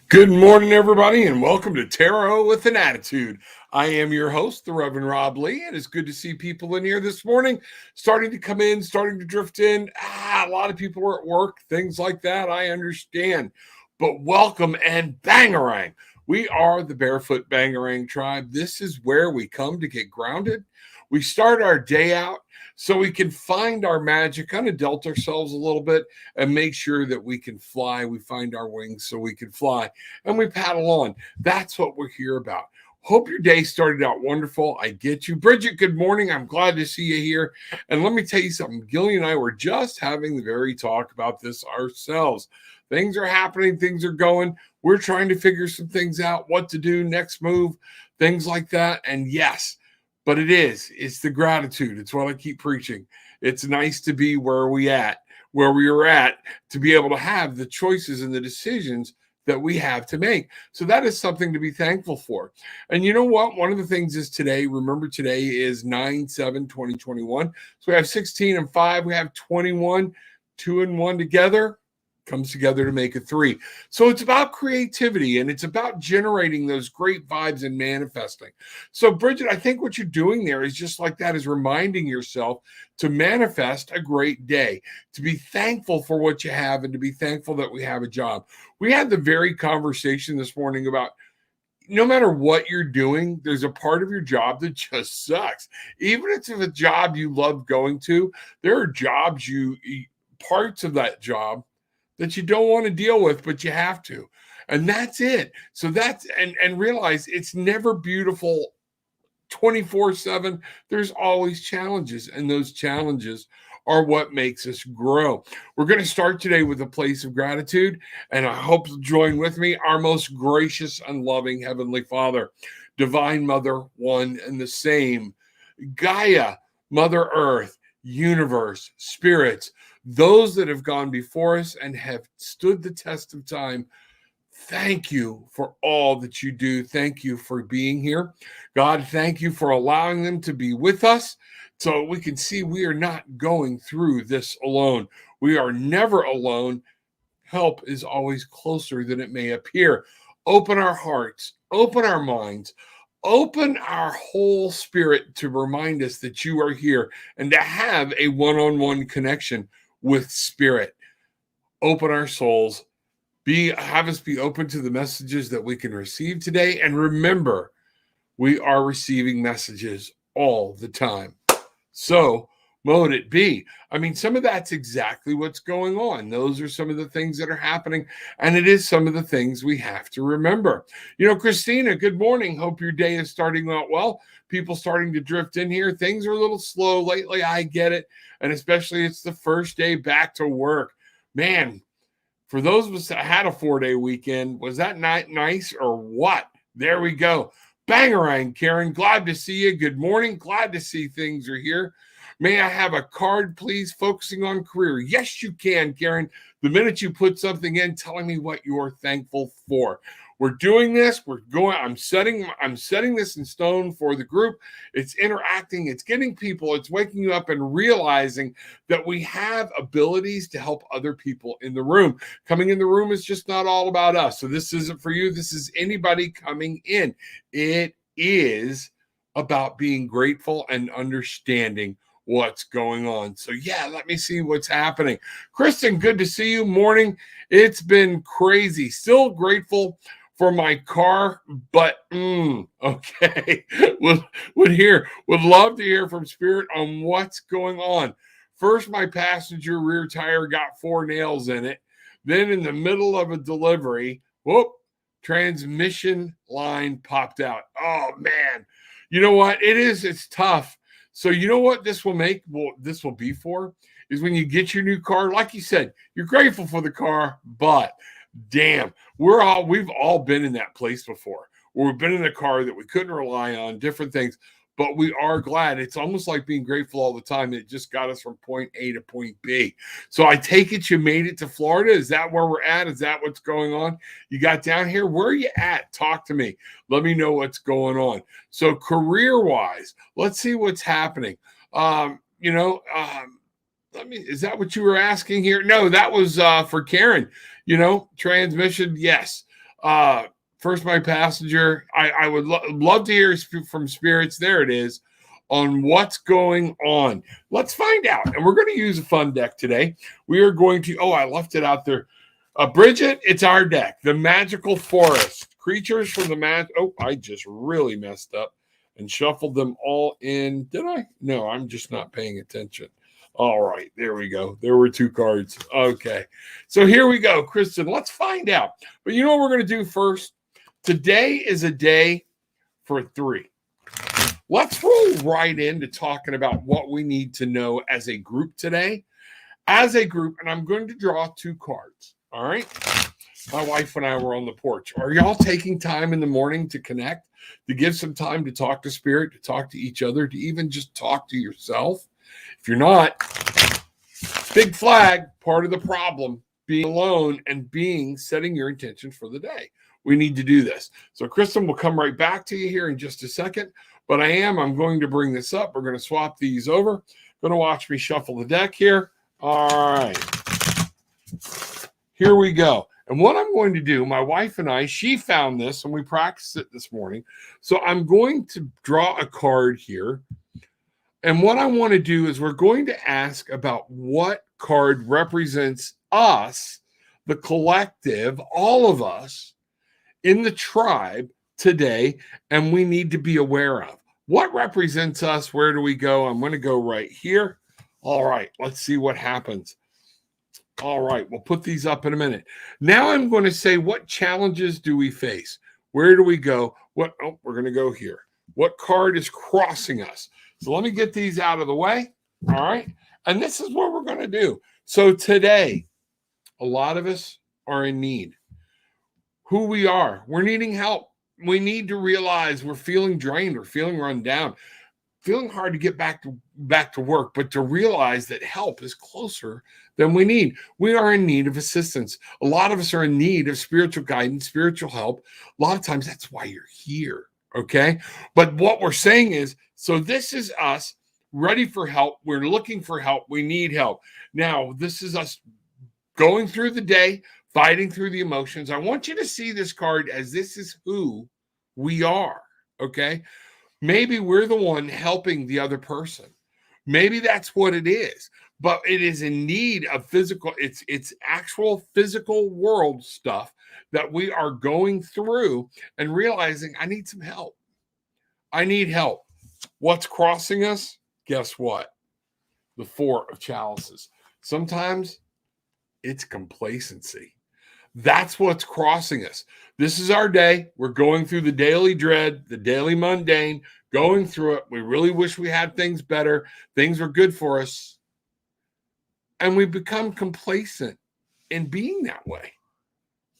Good morning, everybody, and welcome to Tarot with an Attitude. I am your host, the Reverend Rob Lee, and it's good to see people in here this morning, starting to come in, starting to drift in. A lot of people are at work, things like that. I understand, but welcome and bangarang. We are the Barefoot Bangarang Tribe. This is where we come to get grounded. We start our day out so we can find our magic, kind of adult ourselves a little bit, and make sure that we can fly. We find our wings so we can fly, and we paddle on. That's what we're here about. Hope your day started out wonderful. I get you. Bridget, good morning. I'm glad to see you here. And let me tell you something. Gilly and I were just having the very talk about this ourselves. Things are happening. Things are going. We're trying to figure some things out, what to do, next move, things like that. And yes, but it's the gratitude. It's what I keep preaching. It's nice to be where we are at, to be able to have the choices and the decisions that we have to make. So that is something to be thankful for. And you know what? One of the things is today, remember today is 9/7/2021. So we have 16 and 5, we have 21, 2 and 1 together. Comes together to make a 3. So it's about creativity, and it's about generating those great vibes and manifesting. So Bridget, I think what you're doing there is just like that, is reminding yourself to manifest a great day, to be thankful for what you have, and to be thankful that we have a job. We had the very conversation this morning about no matter what you're doing, there's a part of your job that just sucks. Even if it's a job you love going to, there are jobs parts of that job that you don't want to deal with, but you have to. And that's it. So that's, and realize it's never beautiful 24/7. There's always challenges, and those challenges are what makes us grow. We're going to start today with a place of gratitude, and I hope you'll join with me. Our most gracious and loving Heavenly Father, Divine Mother, one and the same, Gaia, Mother Earth, universe, spirits, those that have gone before us and have stood the test of time. Thank you for all that you do. Thank you for being here. God, thank you for allowing them to be with us so we can see we are not going through this alone. We are never alone. Help is always closer than it may appear. Open our hearts, open our minds, open our whole spirit to remind us that you are here and to have a one-on-one connection with spirit. Open our souls. Have us be open to the messages that we can receive today. And remember, we are receiving messages all the time. So mote it be. I mean, some of that's exactly what's going on. Those are some of the things that are happening. And it is some of the things we have to remember. You know, Christina, good morning. Hope your day is starting out well. People starting to drift in here. Things are a little slow lately. I get it. And especially it's the first day back to work. Man, For those of us that had a 4-day weekend, was that not nice or what? There we go. Bangarang, Karen. Glad to see you. Good morning. Glad to see things are here. May I have a card, please, focusing on career? Yes, you can, Karen. The minute you put something in, telling me what you're thankful for. We're doing this. We're going. I'm setting this in stone for the group. It's interacting. It's getting people. It's waking you up and realizing that we have abilities to help other people in the room. Coming in the room is just not all about us. So this isn't for you. This is anybody coming in. It is about being grateful and understanding what's going on. So yeah, let me see what's happening. Kristen, good to see you. Morning. It's been crazy. Still grateful for my car, but okay. would love to hear from Spirit on what's going on. First, my passenger rear tire got 4 nails in it. Then in the middle of a delivery, transmission line popped out. Oh man. You know what? It's tough. So you know what this will be for is when you get your new car, like you said, you're grateful for the car, but damn, we've all been in that place before where we've been in a car that we couldn't rely on, different things, but we are glad. It's almost like being grateful all the time. It just got us from point A to point B. So I take it you made it to Florida. Is that where we're at? Is that what's going on? You got down here? Where are you at? Talk to me. Let me know what's going on. So career-wise, let's see what's happening. Is that what you were asking here? No, that was for Karen. Transmission, yes. First, my passenger, I would love to hear from Spirits. There it is on what's going on. Let's find out. And we're going to use a fun deck today. We are going to, I left it out there. Bridget, it's our deck, the Magical Forest. Creatures from the I just really messed up and shuffled them all in. Did I? No, I'm just not paying attention. All right, there we go. There were 2 cards. Okay, so here we go, Kristen. Let's find out. But you know what we're going to do first? Today is a day for 3. Let's roll right into talking about what we need to know as a group today. As a group, and I'm going to draw 2 cards. All right. My wife and I were on the porch. Are y'all taking time in the morning to connect, to give some time to talk to Spirit, to talk to each other, to even just talk to yourself? If you're not, big flag, part of the problem, being alone and setting your intentions for the day. We need to do this. So Kristen will come right back to you here in just a second, but I'm going to bring this up. We're going to swap these over. Going to watch me shuffle the deck here. All right. Here we go. And what I'm going to do, my wife and I, she found this and we practiced it this morning. So I'm going to draw a card here. And what I want to do is we're going to ask about what card represents us, the collective, all of us in the tribe today, and we need to be aware of. What represents us? Where do we go? I'm going to go right here. All right, let's see what happens. All right, we'll put these up in a minute. Now I'm going to say, what challenges do we face? Where do we go? We're going to go here. What card is crossing us? So let me get these out of the way. All right. And this is what we're going to do. So today, a lot of us are in need. Who we are, we're needing help. We need to realize we're feeling drained, we're feeling run down, feeling hard to get back to work, but to realize that help is closer than we need. We are in need of assistance. A lot of us are in need of spiritual guidance, spiritual help. A lot of times that's why you're here. Okay. But what we're saying is, so this is us ready for help. We're looking for help. We need help. Now, this is us going through the day, fighting through the emotions. I want you to see this card as this is who we are. Okay. Maybe we're the one helping the other person. Maybe that's what it is, but it is in need of physical, it's actual physical world stuff that we are going through and realizing I need some help. I need help. What's crossing us? Guess what? The 4 of chalices. Sometimes it's complacency. That's what's crossing us. This is our day. We're going through the daily dread, the daily mundane, going through it. We really wish we had things better. Things were good for us. And we become complacent in being that way.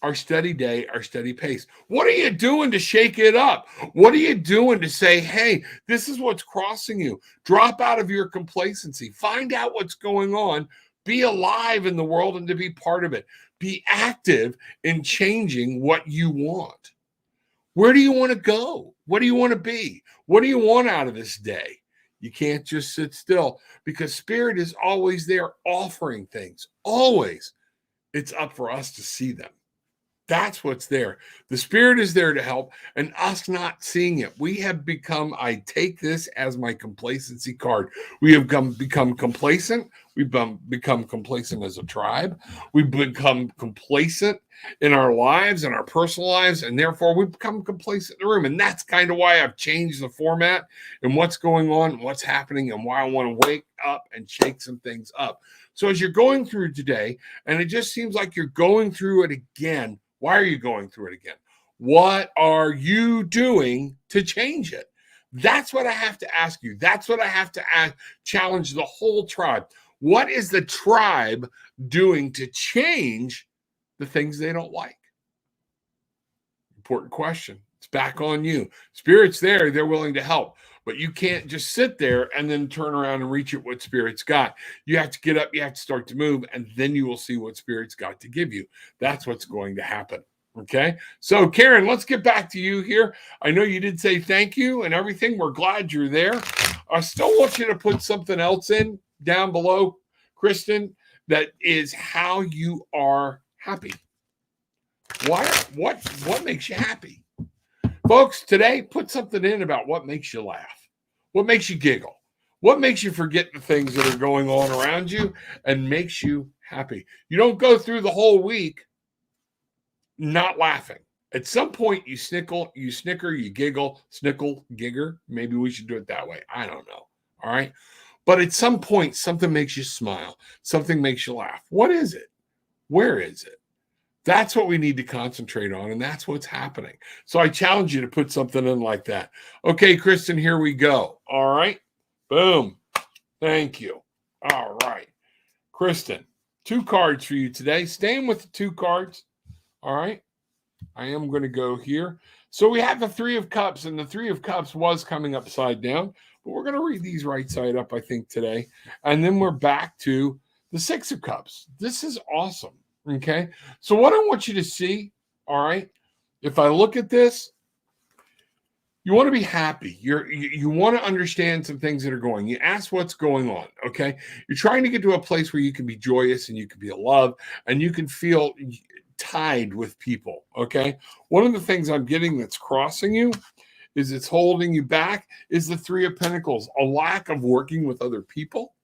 Our steady day, our steady pace. What are you doing to shake it up? What are you doing to say, hey, this is what's crossing you? Drop out of your complacency. Find out what's going on. Be alive in the world and to be part of it. Be active in changing what you want. Where do you want to go? What do you want to be? What do you want out of this day? You can't just sit still because Spirit is always there offering things. Always. It's up for us to see them. That's what's there. The Spirit is there to help, and us not seeing it. We have become, I take this as my complacency card. We have become complacent. We've become complacent as a tribe. We've become complacent in our lives and our personal lives, and therefore we've become complacent in the room. And that's kind of why I've changed the format and what's going on, what's happening, and why I want to wake up and shake some things up. So as you're going through today, and it just seems like you're going through it again, why are you going through it again? What are you doing to change it? That's what I have to ask you. That's what I have to challenge the whole tribe. What is the tribe doing to change the things they don't like? Important question. It's back on you. Spirit's there. They're willing to help. But you can't just sit there and then turn around and reach at what Spirit's got. You have to get up, you have to start to move, and then you will see what Spirit's got to give you. That's what's going to happen. Okay? So, Karen, let's get back to you here. I know you did say thank you and everything. We're glad you're there. I still want you to put something else in down below, Kristen, that is how you are happy. What makes you happy? Folks, today, put something in about what makes you laugh, what makes you giggle, what makes you forget the things that are going on around you and makes you happy. You don't go through the whole week not laughing. At some point, you snicker, you giggle, snickle, gigger. Maybe we should do it that way. I don't know. All right. But at some point, something makes you smile. Something makes you laugh. What is it? Where is it? That's what we need to concentrate on, and that's what's happening. So I challenge you to put something in like that. Okay, Kristen, here we go. All right. Boom. Thank you. All right. Kristen, 2 cards for you today. Staying with the 2 cards. All right. I am going to go here. So we have the 3 of Cups, and the 3 of Cups was coming upside down, but we're going to read these right side up, I think, today. And then we're back to the 6 of Cups. This is awesome. Okay, so what I want you to see, all right, if I look at this, you want to be happy. You want to understand some things that are going. You ask what's going on, okay? You're trying to get to a place where you can be joyous and you can be loved and you can feel tied with people, okay? One of the things I'm getting that's crossing you is it's holding you back is the 3 of Pentacles, a lack of working with other people.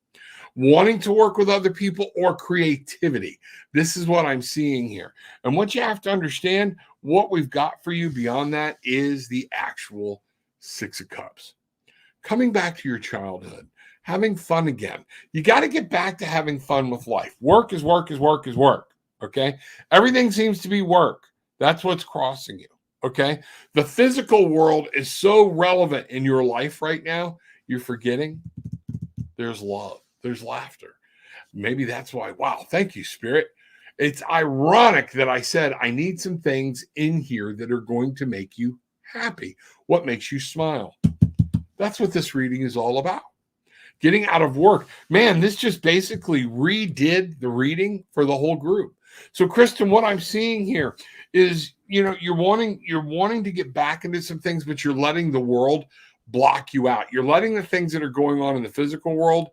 Wanting to work with other people or creativity. This is what I'm seeing here. And what you have to understand, what we've got for you beyond that is the actual 6 of Cups. Coming back to your childhood, having fun again. You got to get back to having fun with life. Work is work is work is work. Okay. Everything seems to be work. That's what's crossing you. Okay. The physical world is so relevant in your life right now. You're forgetting there's love. There's laughter. Maybe that's why. Wow. Thank you, Spirit. It's ironic that I said I need some things in here that are going to make you happy. What makes you smile? That's what this reading is all about. Getting out of work. Man, this just basically redid the reading for the whole group. So, Kristen, what I'm seeing here is, you're wanting to get back into some things, but you're letting the world block you out. You're letting the things that are going on in the physical world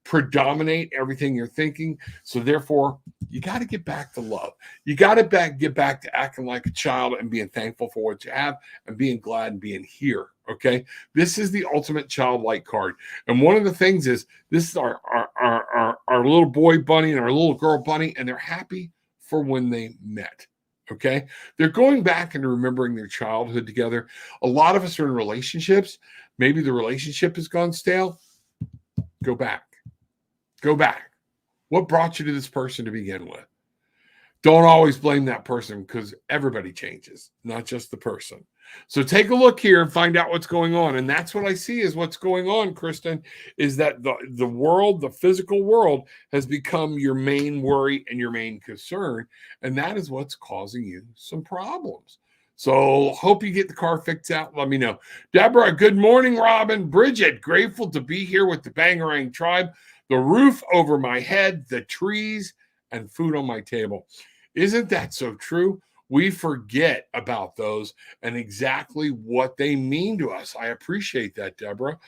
predominate everything you're thinking. So therefore, you got to get back to love. You got to get back to acting like a child and being thankful for what you have and being glad and being here. Okay. This is the ultimate childlike card. And one of the things is this is our little boy bunny and our little girl bunny, and they're happy for when they met. Okay. They're going back and remembering their childhood together. A lot of us are in relationships. Maybe the relationship has gone stale. Go back. Go back. What brought you to this person to begin with? Don't always blame that person because everybody changes, not just the person. So take a look here and find out what's going on. And that's what I see is what's going on, Kristen, is that the world, the physical world, has become your main worry and your main concern. And that is what's causing you some problems. So hope you get the car fixed out. Let me know. Deborah, good morning, Robin. Bridget, grateful to be here with the Bangarang tribe. The roof over my head, the trees, and food on my table. Isn't that so true? We forget about those and exactly what they mean to us. I appreciate that, Deborah.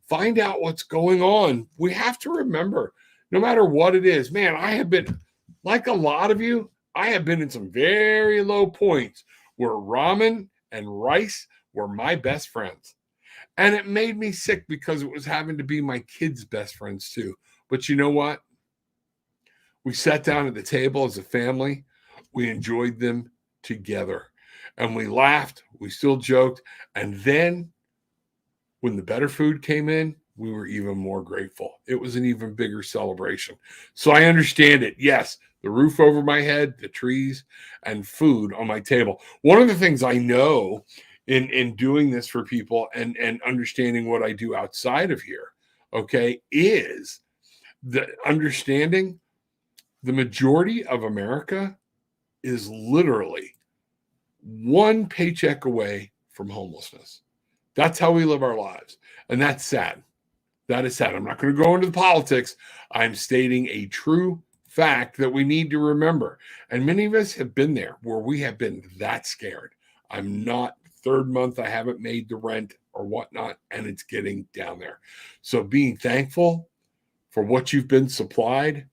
Find out what's going on. We have to remember, no matter what it is, man, I have been, like a lot of you, I have been in some very low points where ramen and rice were my best friends. And it made me sick because it was having to be my kids' best friends too. But you know what? We sat down at the table as a family. We enjoyed them together. And we laughed. We still joked. And then when the better food came in, we were even more grateful. It was an even bigger celebration. So I understand it. Yes, the roof over my head, the trees, and food on my table. One of the things I know in doing this for people and understanding what I do outside of here, okay, is the understanding the majority of America is literally one paycheck away from homelessness. That's how we live our lives. And that's sad. That is sad. I'm not going to go into the politics. I'm stating a true fact that we need to remember. And many of us have been there where we have been that scared. I'm not third month. I haven't made the rent or whatnot, and it's getting down there. So being thankful for what you've been supplied,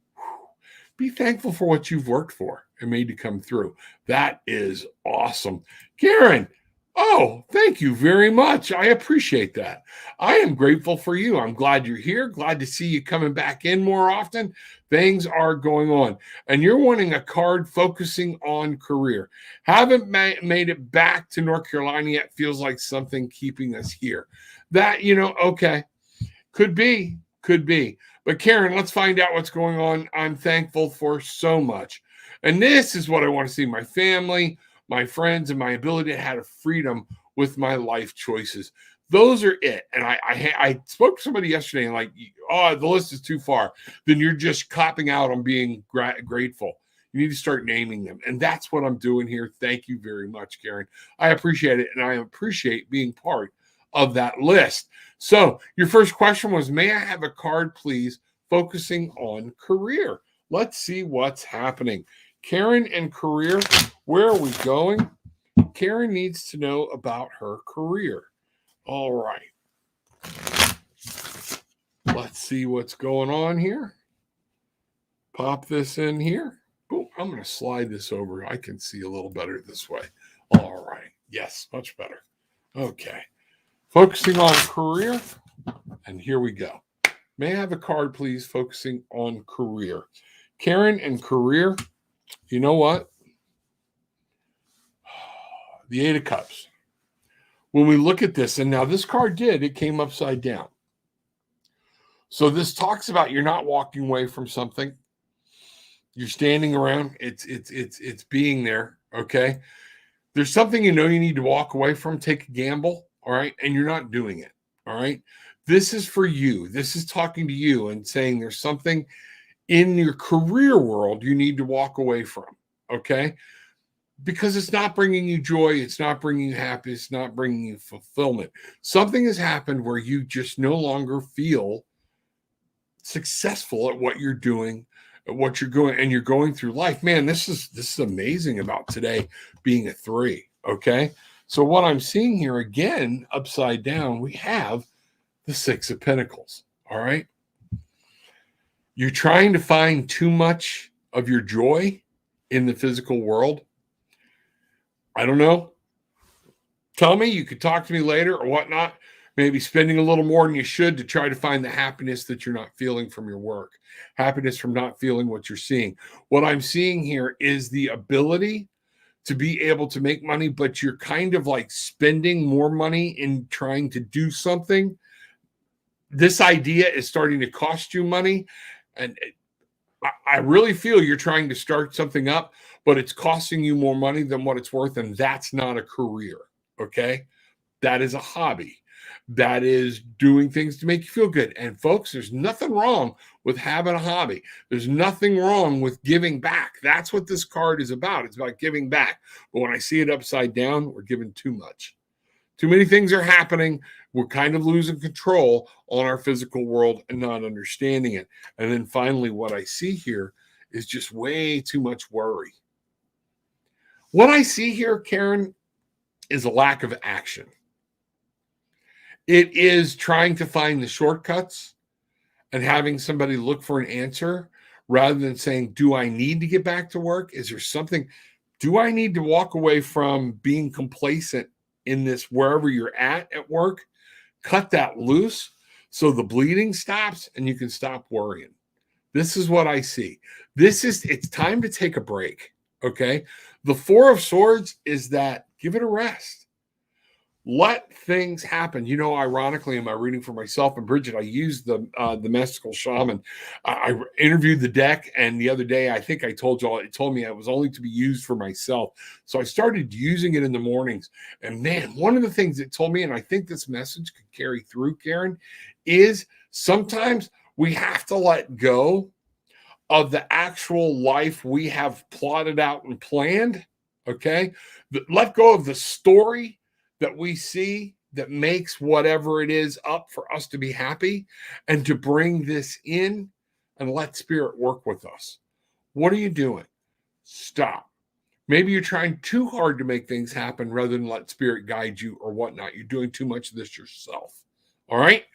be thankful for what you've worked for and made to come through. That is awesome. Karen, oh, thank you very much. I appreciate that. I am grateful for you. I'm glad you're here. Glad to see you coming back in more often. Things are going on. And you're wanting a card focusing on career. Haven't made it back to North Carolina yet. Feels like something keeping us here. That, okay. Could be. But Karen, let's find out what's going on. I'm thankful for so much. And this is what I want to see. My family, my friends, and my ability to have freedom with my life choices. Those are it. And I spoke to somebody yesterday and like, oh, the list is too far. Then you're just copping out on being grateful. You need to start naming them. And that's what I'm doing here. Thank you very much, Karen. I appreciate it. And I appreciate being part of that list. So your first question was, may I have a card, please, focusing on career? Let's see what's happening. Karen and career, where are we going? Karen needs to know about her career. All right. Let's see what's going on here. Pop this in here. Boom. I'm going to slide this over. I can see a little better this way. All right. Yes, much better. Okay. Focusing on career. And here we go. May I have a card, please, focusing on career? Karen and career, you know what? The Eight of Cups. When we look at this, and now this card it came upside down. So this talks about you're not walking away from something. You're standing around. It's being there, okay? There's something you need to walk away from, take a gamble, all right? And you're not doing it, all right? This is for you. This is talking to you and saying there's something in your career world you need to walk away from, okay? Because it's not bringing you joy. It's not bringing you happiness. It's not bringing you fulfillment. Something has happened where you just no longer feel successful at what you're doing, at what you're going, and you're going through life. Man, this is amazing about today being a 3, okay? So what I'm seeing here again, upside down, we have the 6 of Pentacles, all right? You're trying to find too much of your joy in the physical world. I don't know. Tell me, you could talk to me later or whatnot. Maybe spending a little more than you should to try to find the happiness that you're not feeling from your work. Happiness from not feeling what you're seeing. What I'm seeing here is the ability to be able to make money, but you're kind of like spending more money in trying to do something. This idea is starting to cost you money. And I really feel you're trying to start something up, but it's costing you more money than what it's worth. And that's not a career. Okay. That is a hobby. That is doing things to make you feel good. And folks, there's nothing wrong with having a hobby. There's nothing wrong with giving back. That's what this card is about. It's about giving back. But when I see it upside down, we're giving too much. Too many things are happening. We're kind of losing control on our physical world and not understanding it. And then finally, what I see here is just way too much worry. What I see here, Karen, is a lack of action. It is trying to find the shortcuts and having somebody look for an answer rather than saying, do I need to get back to work? Is there something? Do I need to walk away from being complacent in this wherever you're at work? Cut that loose so the bleeding stops and you can stop worrying. This is what I see. It's time to take a break. Okay. The Four of Swords is that give it a rest. Let things happen. You know, ironically, in my reading for myself and Bridget, I used the mystical shaman. I interviewed the deck, and the other day, I think I told y'all, it told me it was only to be used for myself. So I started using it in the mornings. And man, one of the things it told me, and I think this message could carry through, Karen, is sometimes we have to let go of the actual life we have plotted out and planned. Okay. Let go of the story that we see that makes whatever it is up for us to be happy, and to bring this in and let spirit work with us. What are you doing? Stop. Maybe you're trying too hard to make things happen rather than let spirit guide you or whatnot. You're doing too much of this yourself. All right.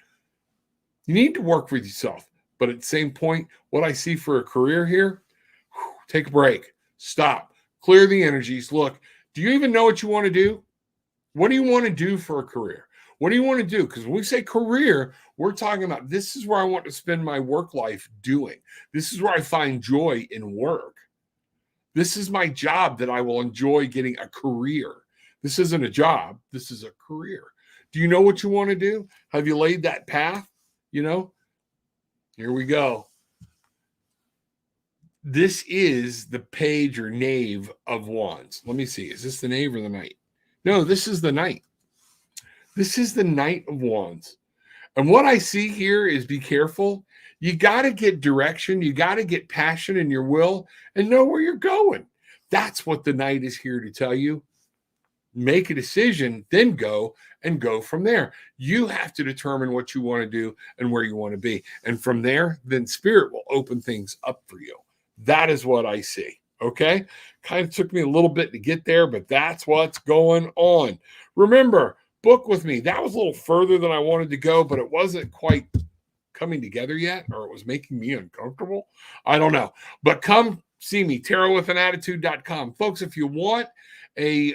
You need to work with yourself. But at the same point, what I see for a career here, take a break. Stop. Clear the energies. Look, do you even know what you want to do? What do you want to do for a career? What do you want to do? Because when we say career, we're talking about this is where I want to spend my work life doing. This is where I find joy in work. This is my job that I will enjoy getting a career. This isn't a job. This is a career. Do you know what you want to do? Have you laid that path? You know, here we go. This is the page or knave of wands. Let me see. Is this the knave or the knight? No, this is the knight. This is the Knight of Wands. And what I see here is be careful. You got to get direction. You got to get passion in your will and know where you're going. That's what the Knight is here to tell you. Make a decision, then go and go from there. You have to determine what you want to do and where you want to be. And from there, then spirit will open things up for you. That is what I see. Okay. Kind of took me a little bit to get there, but that's what's going on. Remember, book with me. That was a little further than I wanted to go, but it wasn't quite coming together yet, or it was making me uncomfortable. I don't know. But come see me, tarotwithanAttitude.com. Folks, if you want a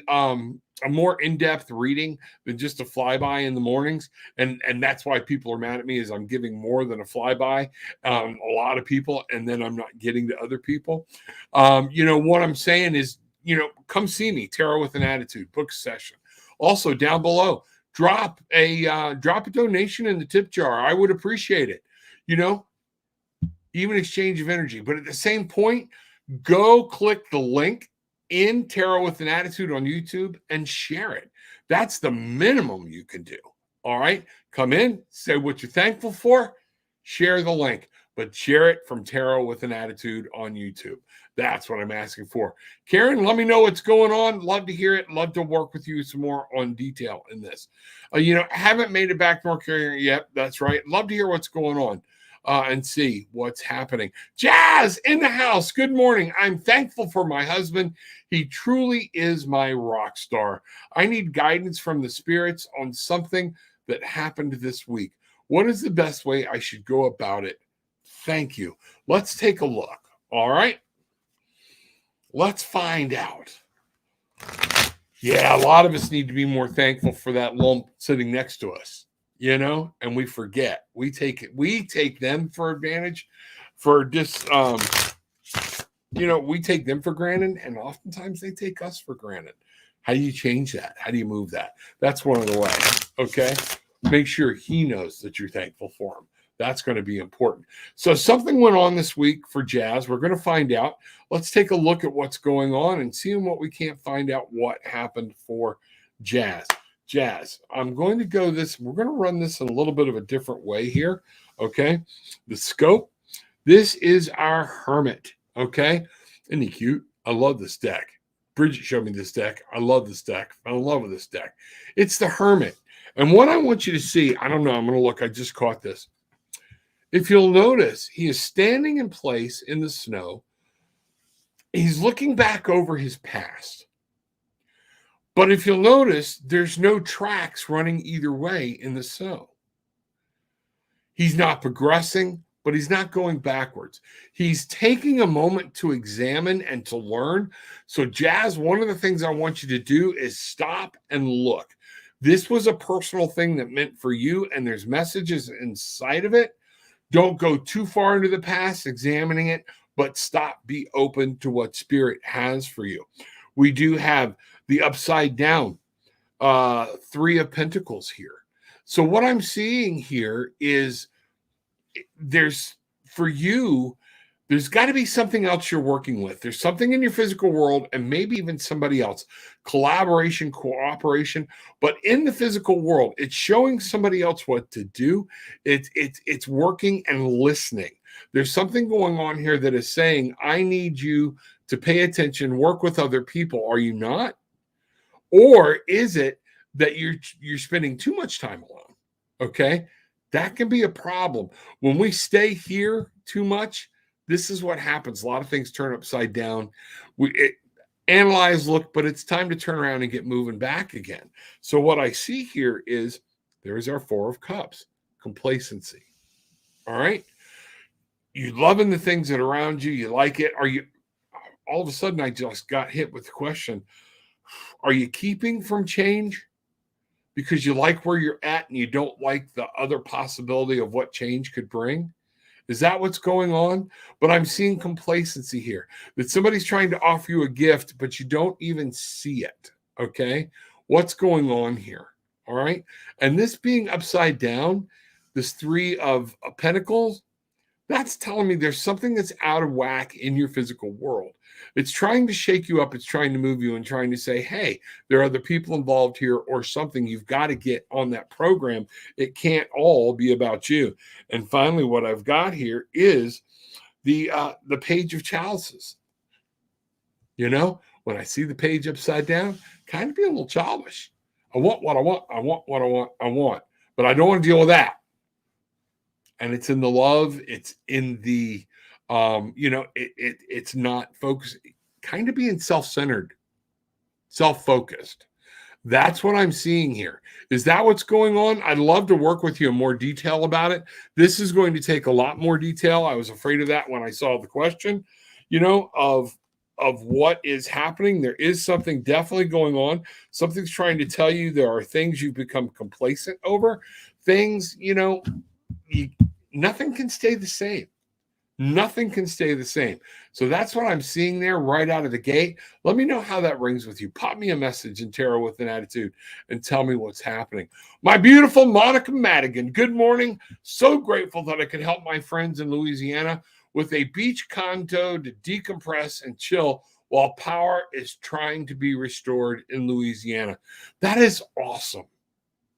more in-depth reading than just a flyby in the mornings, and that's why people are mad at me, is I'm giving more than a flyby, a lot of people, and then I'm not getting to other people. What I'm saying is, come see me, Tarot with an Attitude, book session. Also, down below, drop a donation in the tip jar. I would appreciate it. Even exchange of energy. But at the same point, go click the link in Tarot with an Attitude on YouTube and share it. That's the minimum you can do. All right. Come in, say what you're thankful for, share the link, but share it from Tarot with an Attitude on YouTube. That's what I'm asking for. Karen, let me know what's going on. Love to hear it. Love to work with you some more on detail in this. Haven't made it back to North Carolina yet. That's right. Love to hear what's going on. And see what's happening. Jazz in the house. Good morning. I'm thankful for my husband. He truly is my rock star. I need guidance from the spirits on something that happened this week. What is the best way I should go about it? Thank you. Let's take a look. All right. Let's find out. Yeah, a lot of us need to be more thankful for that lump sitting next to us. And we forget. We take them for advantage, we take them for granted, and oftentimes they take us for granted. How do you change that? How do you move that? That's one of the ways. Okay. Make sure he knows that you're thankful for him. That's going to be important. So something went on this week for Jazz. We're going to find out. Let's take a look at what's going on and see what we can't find out what happened for Jazz. Jazz. I'm going to go this. We're going to run this in a little bit of a different way here. Okay. The scope. This is our Hermit. Okay. Isn't he cute? I love this deck. Bridget showed me this deck. I love this deck. I'm in love with this deck. It's the Hermit. And what I want you to see, I don't know. I'm going to look. I just caught this. If you'll notice, he is standing in place in the snow. He's looking back over his past. But if you'll notice, there's no tracks running either way in the snow. He's not progressing, but he's not going backwards. He's taking a moment to examine and to learn. So, Jazz, one of the things I want you to do is stop and look. This was a personal thing that meant for you, and there's messages inside of it. Don't go too far into the past examining it, but stop, be open to what Spirit has for you. We do have the upside down Three of Pentacles here. So what I'm seeing here is there's, for you, there's got to be something else you're working with. There's something in your physical world and maybe even somebody else. Collaboration, cooperation, but in the physical world, it's showing somebody else what to do. It's working and listening. There's something going on here that is saying, I need you to pay attention, work with other people. Are you not? Or is it that you're spending too much time alone? Okay. That can be a problem. When we stay here too much, this is what happens. A lot of things turn upside down. We analyze, look, but it's time to turn around and get moving back again. So what I see here is there's our Four of Cups, complacency. All right. You loving the things that are around you. You like it. Are you, all of a sudden I just got hit with the question, are you keeping from change because you like where you're at and you don't like the other possibility of what change could bring? Is that what's going on? But I'm seeing complacency here, that somebody's trying to offer you a gift, but you don't even see it. Okay. What's going on here? All right. And this being upside down, this Three of Pentacles, that's telling me there's something that's out of whack in your physical world. It's trying to shake you up. It's trying to move you and trying to say, hey, there are other people involved here or something. You've got to get on that program. It can't all be about you. And finally, what I've got here is the Page of Chalices. You know, when I see the page upside down, kind of be a little childish. I want what I want. I want what I want. I want. But I don't want to deal with that. And it's in the love. It's in the it's not focused, kind of being self-centered, self-focused. That's what I'm seeing here. Is that what's going on? I'd love to work with you in more detail about it. This is going to take a lot more detail. I was afraid of that when I saw the question, of what is happening. There is something definitely going on. Something's trying to tell you there are things you've become complacent over. Things, nothing can stay the same. Nothing can stay the same. So that's what I'm seeing there right out of the gate. Let me know how that rings with you. Pop me a message in Tarot with an Attitude and tell me what's happening. My beautiful Monica Madigan, good morning. So grateful that I could help my friends in Louisiana with a beach condo to decompress and chill while power is trying to be restored in Louisiana. That is awesome.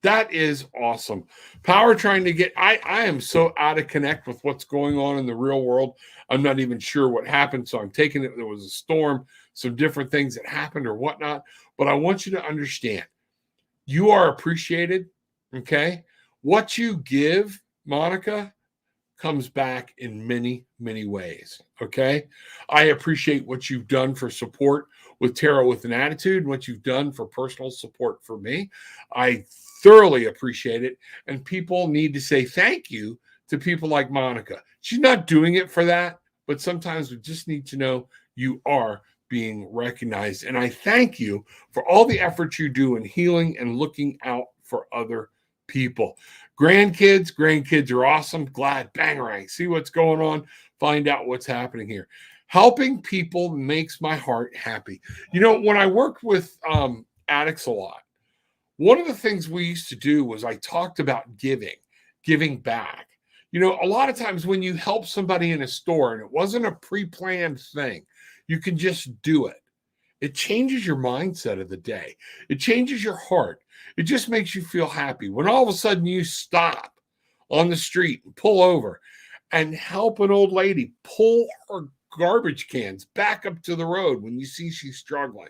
That is awesome. Power trying to get, I am so out of connect with what's going on in the real world. I'm not even sure what happened. So I'm taking it. There was a storm, some different things that happened or whatnot. But I want you to understand, you are appreciated. Okay. What you give, Monica, comes back in many, many ways. Okay. I appreciate what you've done for support with Tarot with an Attitude, what you've done for personal support for me. I thoroughly appreciate it. And people need to say thank you to people like Monica. She's not doing it for that, but sometimes we just need to know you are being recognized. And I thank you for all the effort you do in healing and looking out for other people. Grandkids are awesome. Glad, bangarang, see what's going on, find out what's happening here. Helping people makes my heart happy. When I worked with addicts a lot, one of the things we used to do was I talked about giving back. A lot of times when you help somebody in a store and it wasn't a pre-planned thing, you can just do it. It changes your mindset of the day. It changes your heart. It just makes you feel happy. When all of a sudden you stop on the street and pull over and help an old lady pull her garbage cans back up to the road when you see she's struggling.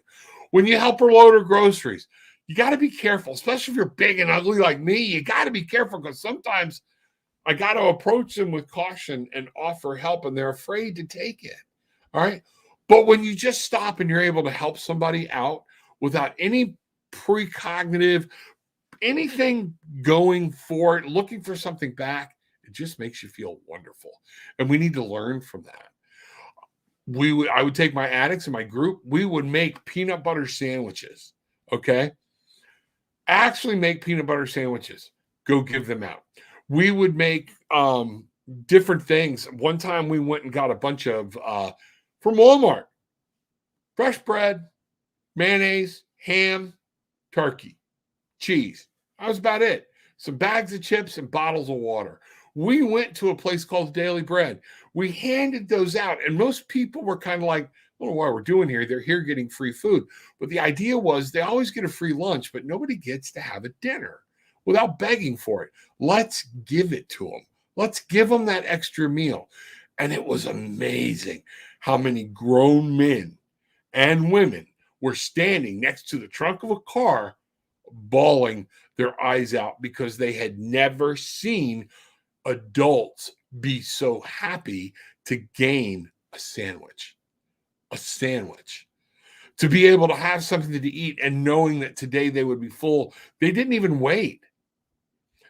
When you help her load her groceries, you got to be careful, especially if you're big and ugly like me. You got to be careful because sometimes I got to approach them with caution and offer help, and they're afraid to take it. All right. But when you just stop and you're able to help somebody out without any precognitive, anything going for it, looking for something back, it just makes you feel wonderful. And we need to learn from that. I would take my addicts in my group. We would make peanut butter sandwiches. Okay. Actually make peanut butter sandwiches. Go give them out. We would make different things. One time we went and got a bunch of from Walmart, fresh bread, mayonnaise, ham, turkey, cheese. That was about it. Some bags of chips and bottles of water. We went to a place called Daily Bread. We handed those out, and most people were kind of like, I don't know why we're doing here. They're here getting free food. But the idea was they always get a free lunch, but nobody gets to have a dinner without begging for it. Let's give it to them. Let's give them that extra meal. And it was amazing how many grown men and women were standing next to the trunk of a car, bawling their eyes out because they had never seen adults be so happy to gain a sandwich. A sandwich. To be able to have something to eat and knowing that today they would be full. They didn't even wait.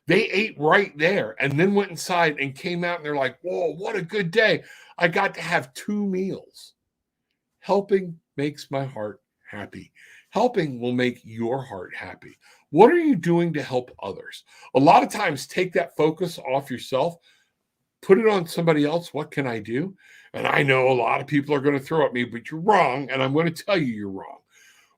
They ate right there and then went inside and came out and they're like, whoa, what a good day. I got to have 2 meals. Helping makes my heart happy. Helping will make your heart happy. What are you doing to help others? A lot of times, take that focus off yourself, put it on somebody else. What can I do? And I know a lot of people are going to throw at me, but you're wrong. And I'm going to tell you you're wrong.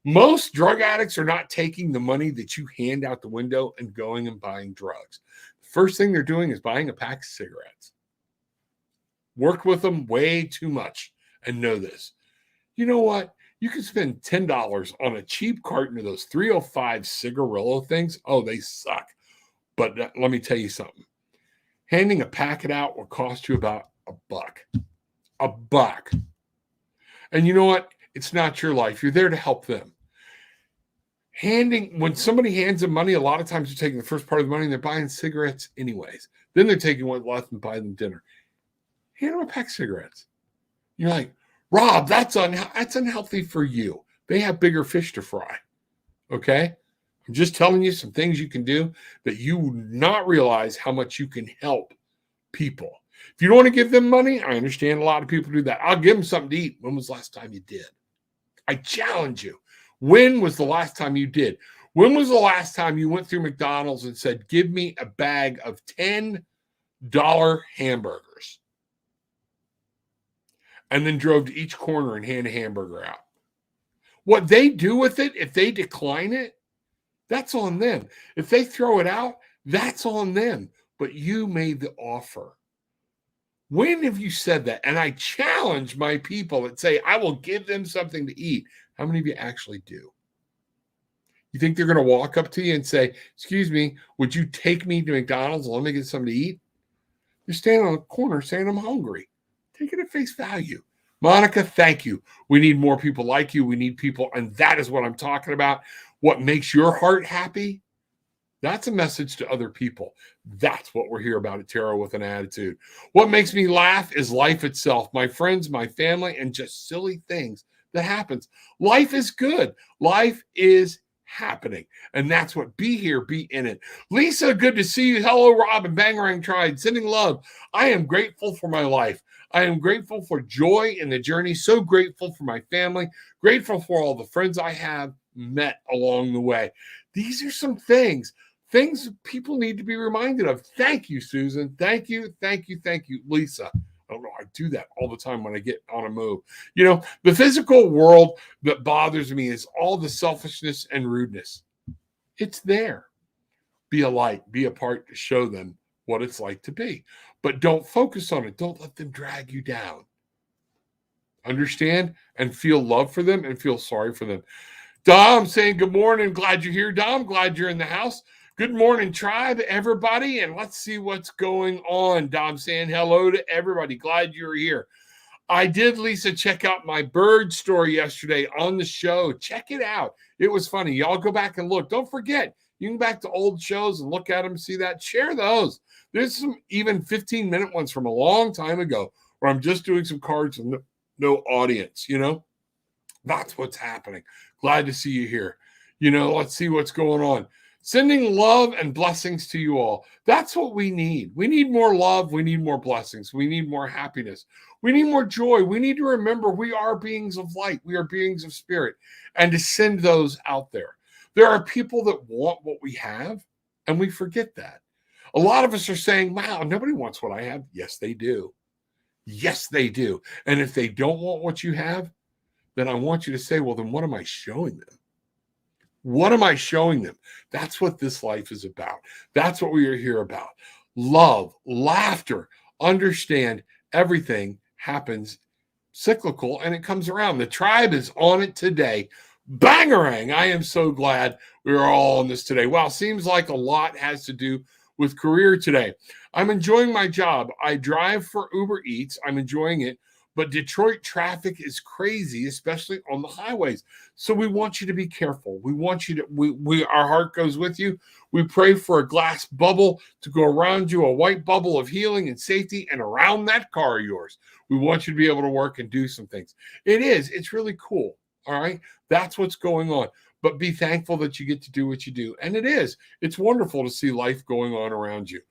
Most drug addicts are not taking the money that you hand out the window and going and buying drugs. The first thing they're doing is buying a pack of cigarettes. Work with them way too much and know this. You know what? You can spend $10 on a cheap carton of those 305 cigarillo things. Oh, they suck. But let me tell you something. Handing a packet out will cost you about $1. $1. And you know what? It's not your life. You're there to help them. When somebody hands them money, a lot of times they're taking the first part of the money and they're buying cigarettes anyways. Then they're taking what's left and buying them dinner. Hand them a pack of cigarettes. You're like, Rob, that's unhealthy for you. They have bigger fish to fry. Okay? I'm just telling you some things you can do that you would not realize how much you can help people. If you don't want to give them money, I understand a lot of people do that. I'll give them something to eat. When was the last time you did? I challenge you. When was the last time you did? When was the last time you went through McDonald's and said, give me a bag of $10 hamburgers? And then drove to each corner and hand a hamburger out. What they do with it, if they decline it, that's on them. If they throw it out, that's on them. But you made the offer. When have you said that? And I challenge my people that say, I will give them something to eat. How many of you actually do? You think they're going to walk up to you and say, excuse me, would you take me to McDonald's and let me get something to eat? You're standing on the corner saying, I'm hungry. Take it at face value. Monica, thank you. We need more people like you. We need people. And that is what I'm talking about. What makes your heart happy? That's a message to other people. That's what we're here about at Tarot with an Attitude. What makes me laugh is life itself. My friends, my family, and just silly things that happens. Life is good. Life is happening. And that's what be here, be in it. Lisa, good to see you. Hello, Rob and Bangarang Tried. Sending love. I am grateful for my life. I am grateful for joy in the journey. So grateful for my family. Grateful for all the friends I have met along the way. These are some things people need to be reminded of. Thank you, Susan. Thank you, Lisa. I don't know. I do that all the time when I get on a move. You know, the physical world that bothers me is all the selfishness and rudeness. It's there. Be a light, be a part to show them what it's like to be. But don't focus on it. Don't let them drag you down. understand and feel love for them and feel sorry for them. Dom saying good morning. Glad you're here, Dom. Glad you're in the house. Good morning, tribe, everybody. And let's see what's going on. Dom saying hello to everybody. Glad you're here. I did, Lisa, check out my bird story yesterday on the show. Check it out. It was funny. Y'all go back and look. Don't forget, you can go back to old shows and look at them, see that. Share those. There's some even 15-minute ones from a long time ago where I'm just doing some cards with no audience, That's what's happening. Glad to see you here. Let's see what's going on. Sending love and blessings to you all. That's what we need. We need more love. We need more blessings. We need more happiness. We need more joy. We need to remember we are beings of light. We are beings of spirit, and to send those out there. There are people that want what we have, and we forget that. A lot of us are saying, wow, nobody wants what I have. Yes, they do. Yes, they do. And if they don't want what you have, then I want you to say, well, then what am I showing them? What am I showing them? That's what this life is about. That's what we are here about. Love, laughter, understand everything happens cyclical and it comes around. The tribe is on it today. Bangarang. I am so glad we are all on this today. Wow, seems like a lot has to do with career today. I'm enjoying my job. I drive for Uber Eats. I'm enjoying it. But Detroit traffic is crazy, especially on the highways. So we want you to be careful. We want you to, our heart goes with you. We pray for a glass bubble to go around you, a white bubble of healing and safety, and around that car of yours. We want you to be able to work and do some things. It's really cool. All right. That's what's going on. But be thankful that you get to do what you do. And it's wonderful to see life going on around you.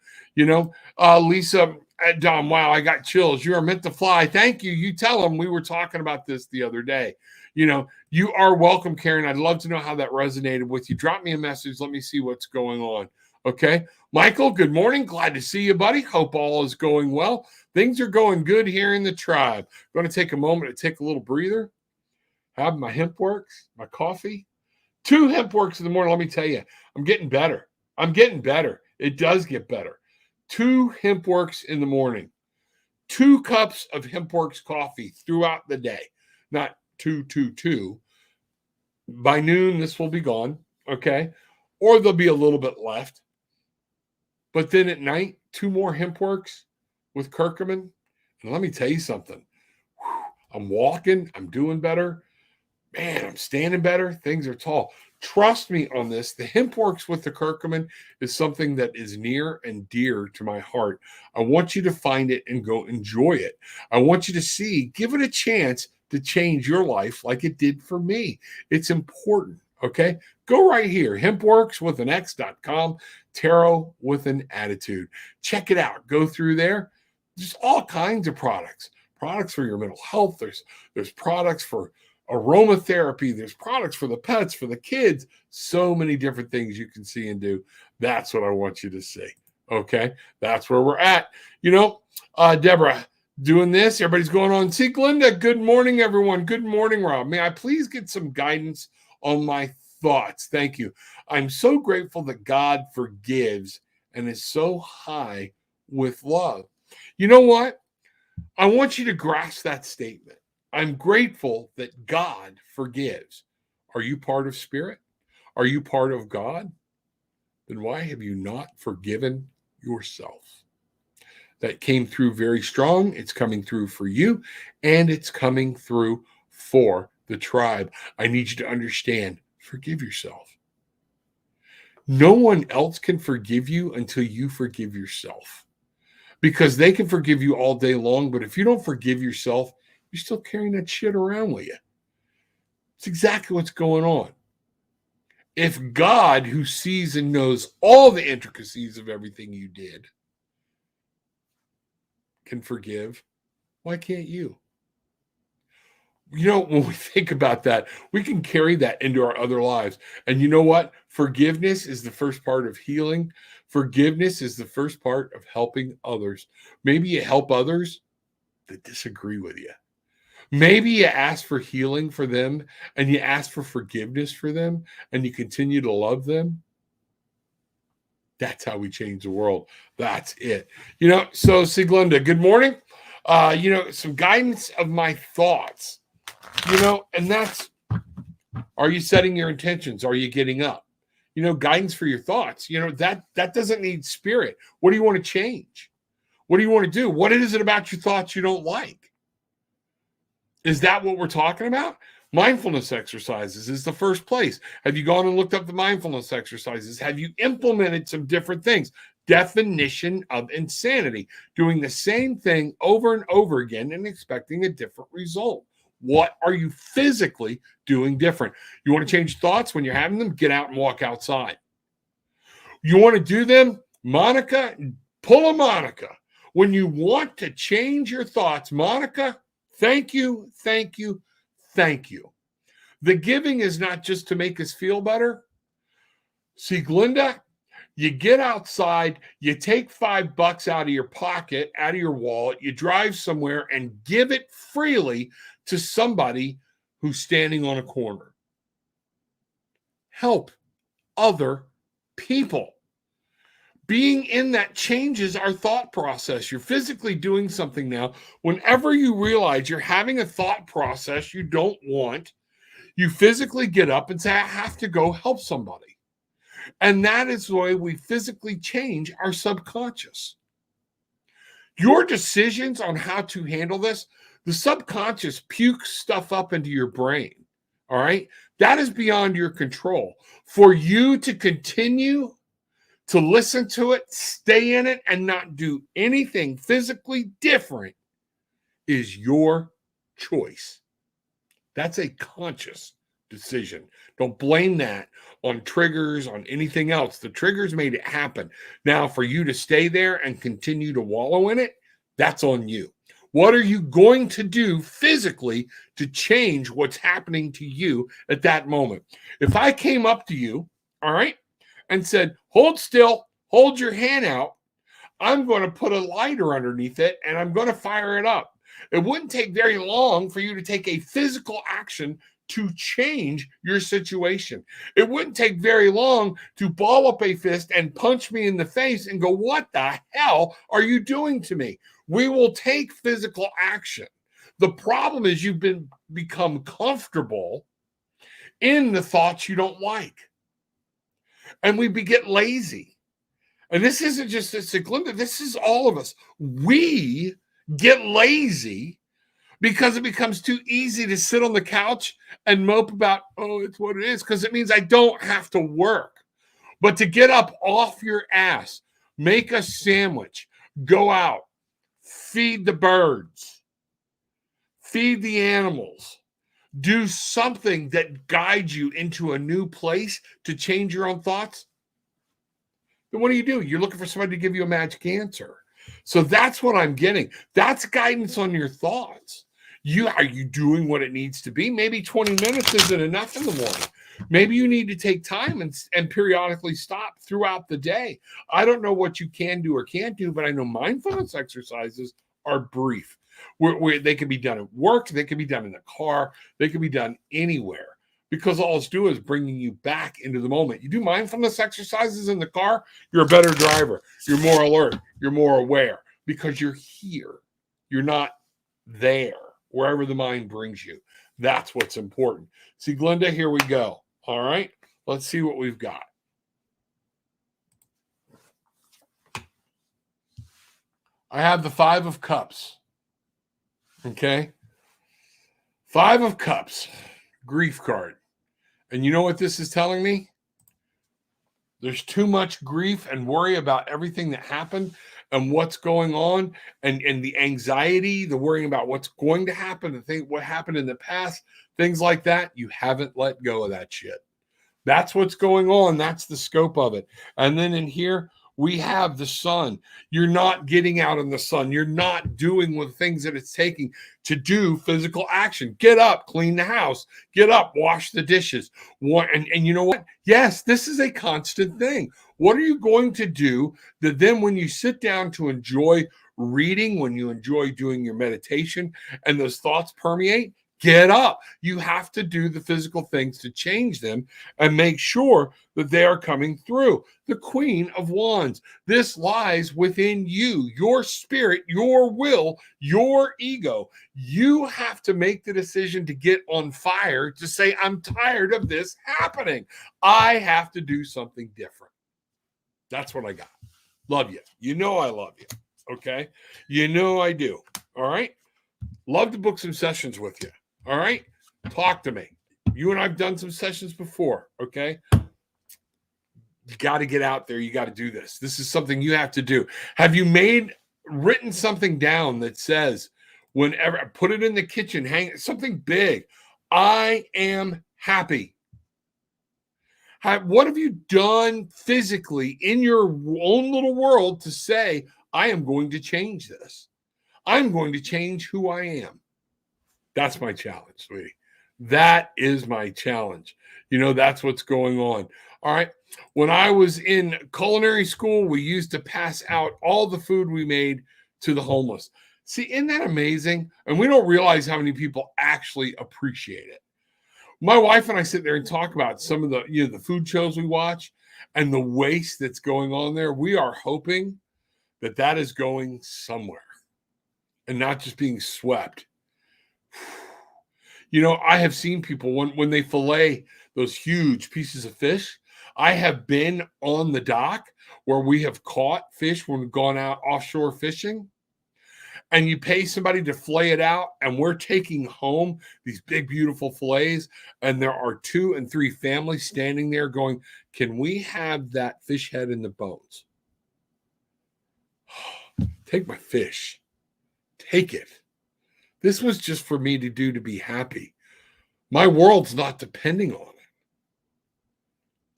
Lisa, Dom, wow, I got chills. You are meant to fly. Thank you. You tell them we were talking about this the other day. You are welcome, Karen. I'd love to know how that resonated with you. Drop me a message. Let me see what's going on. Okay. Michael, good morning. Glad to see you, buddy. Hope all is going well. Things are going good here in the tribe. I'm going to take a moment to take a little breather. Have my hemp works, my coffee. 2 hemp works in the morning. Let me tell you, I'm getting better. It does get better. 2 hemp works in the morning. 2 cups of hemp works coffee throughout the day. Not 2. By noon, this will be gone. Okay. Or there'll be a little bit left. But then at night, 2 more hemp works with curcumin. And let me tell you something. I'm walking. I'm doing better. Man, I'm standing better. Things are tall. Trust me on this. The hemp works with the curcumin is something that is near and dear to my heart. I want you to find it and go enjoy it. I want you to give it a chance to change your life like it did for me. It's important. Okay. Go right here. Hempworks with an X.com, Tarot with an Attitude. Check it out. Go through there. There's all kinds of products for your mental health. There's products for aromatherapy. There's products for the pets, for the kids. So many different things you can see and do. That's what I want you to see. Okay. That's where we're at. Deborah doing this. Everybody's going on. See, Glenda, good morning, everyone. Good morning, Rob. May I please get some guidance on my thoughts? Thank you. I'm so grateful that God forgives and is so high with love. You know what? I want you to grasp that statement. I'm grateful that God forgives. Are you part of Spirit? Are you part of God? Then why have you not forgiven yourself? That came through very strong. It's coming through for you, and it's coming through for the tribe. I need you to understand, forgive yourself. No one else can forgive you until you forgive yourself. Because they can forgive you all day long, but if you don't forgive yourself, you're still carrying that shit around with you. It's exactly what's going on. If God, who sees and knows all the intricacies of everything you did, can forgive, why can't you? When we think about that, we can carry that into our other lives. And you know what? Forgiveness is the first part of healing. Forgiveness is the first part of helping others. Maybe you help others that disagree with you. Maybe you ask for healing for them and you ask for forgiveness for them and you continue to love them. That's how we change the world. That's it. So Siglenda, good morning. Some guidance of my thoughts, and that's, are you setting your intentions? Are you getting up? Guidance for your thoughts, that doesn't need spirit. What do you want to change? What do you want to do? What is it about your thoughts you don't like? Is that what we're talking about? Mindfulness exercises is the first place. Have you gone and looked up the mindfulness exercises? Have you implemented some different things? Definition of insanity, doing the same thing over and over again and expecting a different result. What are you physically doing different? You want to change thoughts when you're having them? Get out and walk outside. You want to do them? Monica, pull a Monica. When you want to change your thoughts, Monica, thank you, thank you, thank you. The giving is not just to make us feel better. See, Glenda, you get outside, you take $5 out of your pocket, out of your wallet, you drive somewhere and give it freely to somebody who's standing on a corner. Help other people. Being in that changes our thought process. You're physically doing something now. Whenever you realize you're having a thought process you don't want, you physically get up and say, I have to go help somebody. And that is the way we physically change our subconscious. Your decisions on how to handle this, the subconscious pukes stuff up into your brain. All right. That is beyond your control. For you to continue to listen to it, stay in it, and not do anything physically different is your choice. That's a conscious decision. Don't blame that on triggers, on anything else. The triggers made it happen. Now, for you to stay there and continue to wallow in it, that's on you. What are you going to do physically to change what's happening to you at that moment? If I came up to you, all right, and said, hold still, hold your hand out, I'm going to put a lighter underneath it and I'm going to fire it up. It wouldn't take very long for you to take a physical action to change your situation. It wouldn't take very long to ball up a fist and punch me in the face and go, what the hell are you doing to me? We will take physical action. The problem is you've become comfortable in the thoughts you don't like. And we get lazy. And this isn't just Glenda, this is all of us. We get lazy because it becomes too easy to sit on the couch and mope about, oh, it's what it is, because it means I don't have to work. But to get up off your ass, make a sandwich, go out, feed the birds, feed the animals, do something that guides you into a new place to change your own thoughts, then what do? You're looking for somebody to give you a magic answer. So that's what I'm getting. That's guidance on your thoughts. Are you doing what it needs to be? Maybe 20 minutes isn't enough in the morning. Maybe you need to take time and periodically stop throughout the day. I don't know what you can do or can't do, but I know mindfulness exercises are brief. Where they can be done at work, they can be done in the car, they can be done anywhere, because all it's doing is bringing you back into the moment. You do mindfulness exercises in the car, you're a better driver, you're more alert, you're more aware, because you're here. You're not there, wherever the mind brings you. That's what's important. See, Glenda, here we go. All right, let's see what we've got. I have the 5 of Cups. Okay. 5 of Cups, grief card. And you know what this is telling me? There's too much grief and worry about everything that happened and what's going on, and the anxiety, the worrying about what's going to happen, what happened in the past, things like that. You haven't let go of that shit. That's what's going on. That's the scope of it. And then in here, we have the sun. You're not getting out in the sun. You're not doing the things that it's taking to do physical action. Get up, clean the house. Get up, wash the dishes. And you know what? Yes, this is a constant thing. What are you going to do that then when you sit down to enjoy reading, when you enjoy doing your meditation and those thoughts permeate, Get up. You have to do the physical things to change them and make sure that they are coming through. The Queen of Wands. This lies within you, your spirit, your will, your ego. You have to make the decision to get on fire, to say, I'm tired of this happening. I have to do something different. That's what I got. Love you. You know I love you. Okay? You know I do. All right? Love to book some sessions with you. All right? Talk to me. You and I've done some sessions before. Okay? You got to get out there. You got to do this. This is something you have to do. Have you written something down that says, whenever, put it in the kitchen, hang something big. I am happy. What have you done physically in your own little world to say, I am going to change this? I'm going to change who I am. That's my challenge, sweetie. That is my challenge. You know, that's what's going on. All right. When I was in culinary school, we used to pass out all the food we made to the homeless. See, isn't that amazing? And we don't realize how many people actually appreciate it. My wife and I sit there and talk about some of the food shows we watch and the waste that's going on there. We are hoping that is going somewhere and not just being swept. You know, I have seen people when they fillet those huge pieces of fish. I have been on the dock where we have caught fish when we've gone out offshore fishing, and you pay somebody to fillet it out, and we're taking home these big, beautiful fillets, and there are 2 and 3 families standing there going, can we have that fish head and the bones? Take my fish. Take it. This was just for me to do to be happy. My world's not depending on it.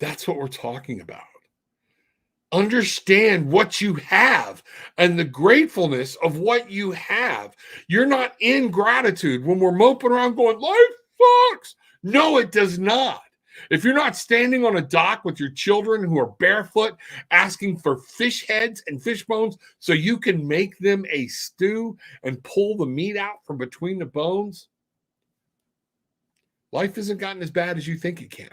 That's what we're talking about. Understand what you have and the gratefulness of what you have. You're not in gratitude when we're moping around going, life sucks. No, it does not. If you're not standing on a dock with your children who are barefoot asking for fish heads and fish bones so you can make them a stew and pull the meat out from between the bones, life hasn't gotten as bad as you think it can.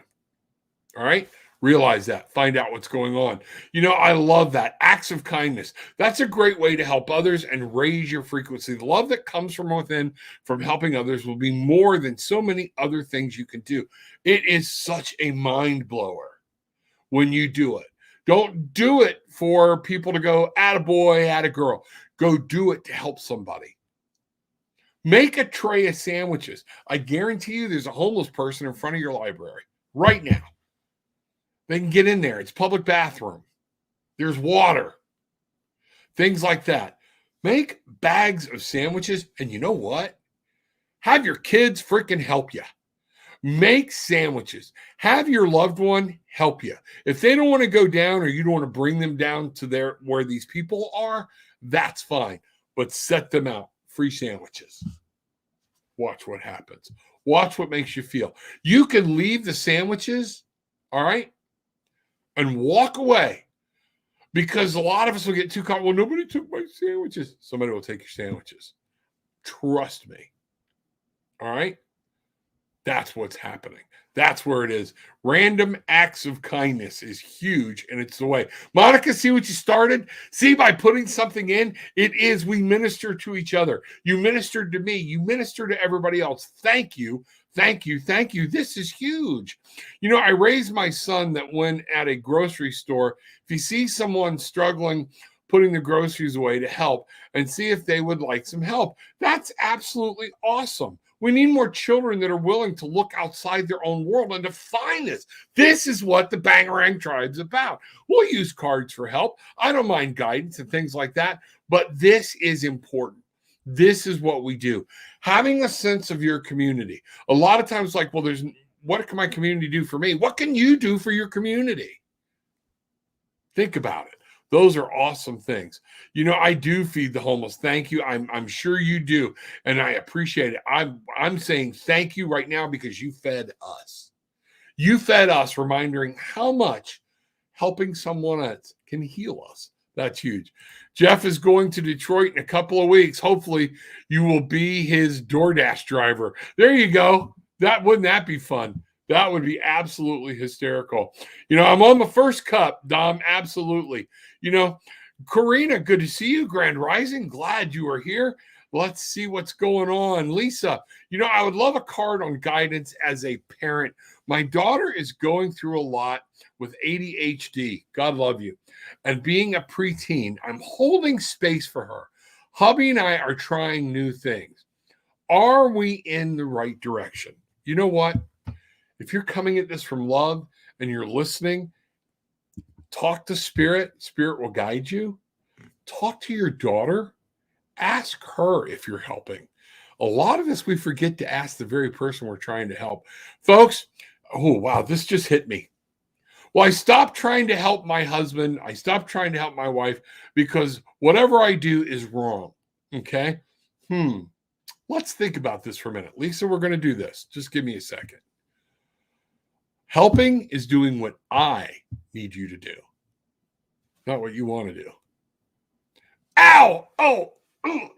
All right? Realize that. Find out what's going on. You know, I love that. Acts of kindness. That's a great way to help others and raise your frequency. The love that comes from within from helping others will be more than so many other things you can do. It is such a mind blower when you do it. Don't do it for people to go, attaboy, attagirl. Go do it to help somebody. Make a tray of sandwiches. I guarantee you there's a homeless person in front of your library right now. They can get in there. It's public bathroom. There's water. Things like that. Make bags of sandwiches. And you know what? Have your kids freaking help you. Make sandwiches. Have your loved one help you. If they don't want to go down or you don't want to bring them down to where these people are, that's fine. But set them out. Free sandwiches. Watch what happens. Watch what makes you feel. You can leave the sandwiches, all right, and walk away, because a lot of us will get too caught. Well, nobody took my sandwiches. Somebody will take your sandwiches. Trust me. All right? That's what's happening. That's where it is. Random acts of kindness is huge, and it's the way. Monica, see what you started? See, by putting something in, we minister to each other. You ministered to me. You minister to everybody else. Thank you. Thank you. Thank you. This is huge. You know, I raised my son that when at a grocery store, if you see someone struggling putting the groceries away, to help and see if they would like some help. That's absolutely awesome. We need more children that are willing to look outside their own world and define this. This is what the Bangarang Tribe's about. We'll use cards for help. I don't mind guidance and things like that, but this is important. This is what we do. Having a sense of your community. A lot of times, like, well, what can my community do for me? What can you do for your community? Think about it. Those are awesome things. You know, I do feed the homeless. Thank you. I'm sure you do, and I appreciate it. I'm saying thank you right now because you fed us. You fed us, reminding how much helping someone else can heal us. That's huge. Jeff is going to Detroit in a couple of weeks. Hopefully, you will be his DoorDash driver. There you go. Wouldn't that be fun? That would be absolutely hysterical. I'm on my first cup, Dom. Absolutely. Karina, good to see you. Grand Rising. Glad you are here. Let's see what's going on. Lisa, I would love a card on guidance as a parent. My daughter is going through a lot with ADHD. God love you. And being a preteen, I'm holding space for her. Hubby and I are trying new things. Are we in the right direction? You know what? If you're coming at this from love and you're listening, talk to Spirit. Spirit will guide you. Talk to your daughter. Ask her if you're helping. A lot of us, we forget to ask the very person we're trying to help. Folks, oh, wow, this just hit me. Well, I stopped trying to help my husband. I stopped trying to help my wife because whatever I do is wrong. Okay? Let's think about this for a minute. Lisa, we're going to do this. Just give me a second. Helping is doing what I need you to do, not what you want to do. Ow! Oh,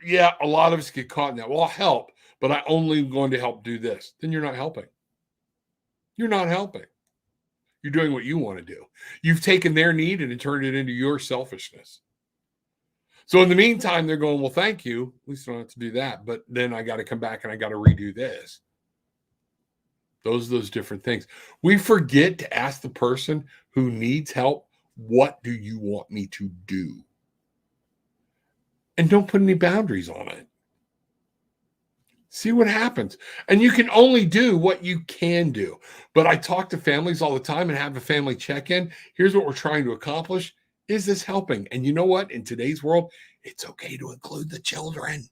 yeah, a lot of us get caught in that. Well, I'll help, but I'm only going to help do this. Then you're not helping. You're not helping. You're doing what you want to do. You've taken their need and turned it into your selfishness. So in the meantime, they're going, well, thank you. At least I don't have to do that. But then I got to come back and I got to redo this. Those different things. We forget to ask the person who needs help, what do you want me to do? And don't put any boundaries on it. See what happens. And you can only do what you can do. But I talk to families all the time and have a family check-in. Here's what we're trying to accomplish. Is this helping? And you know what? In today's world, it's okay to include the children.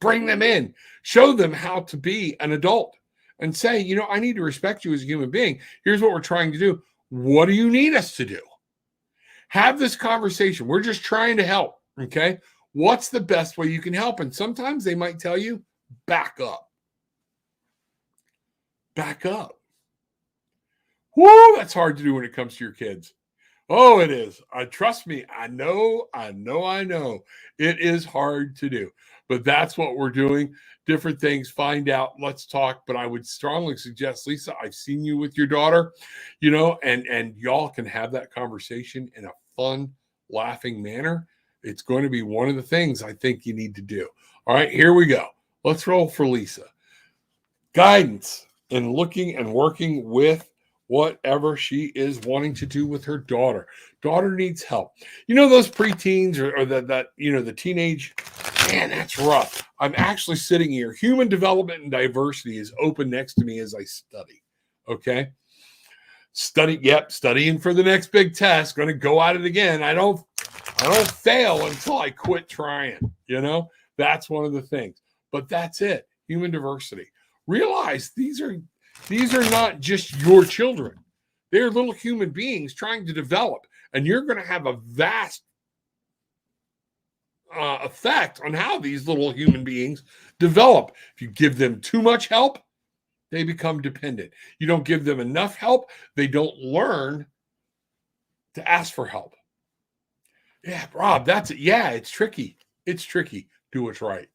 Bring them in. Show them how to be an adult. And say, I need to respect you as a human being. Here's what we're trying to do. What do you need us to do? Have this conversation. We're just trying to help. Okay? What's the best way you can help? And sometimes they might tell you, back up. Back up. Whoa, that's hard to do when it comes to your kids. Oh, it is. Trust me, I know. It is hard to do. But that's what we're doing. Different things. Find out. Let's talk. But I would strongly suggest, Lisa, I've seen you with your daughter, and y'all can have that conversation in a fun, laughing manner. It's going to be one of the things I think you need to do. All right, here we go. Let's roll for Lisa. Guidance in looking and working with whatever she is wanting to do with her daughter. Daughter needs help. Those preteens or the teenage, man, that's rough. I'm actually sitting here. Human development and diversity is open next to me as I study. Okay. Studying for the next big test. Going to go at it again. I don't fail until I quit trying. That's one of the things. But that's it. Human diversity. Realize these are not just your children. They're little human beings trying to develop. And you're going to have a vast effect on how these little human beings develop. If you give them too much help, they become dependent. You don't give them enough help, they don't learn to ask for help. Yeah, Rob, that's it. Yeah, it's tricky. It's tricky. Do what's right.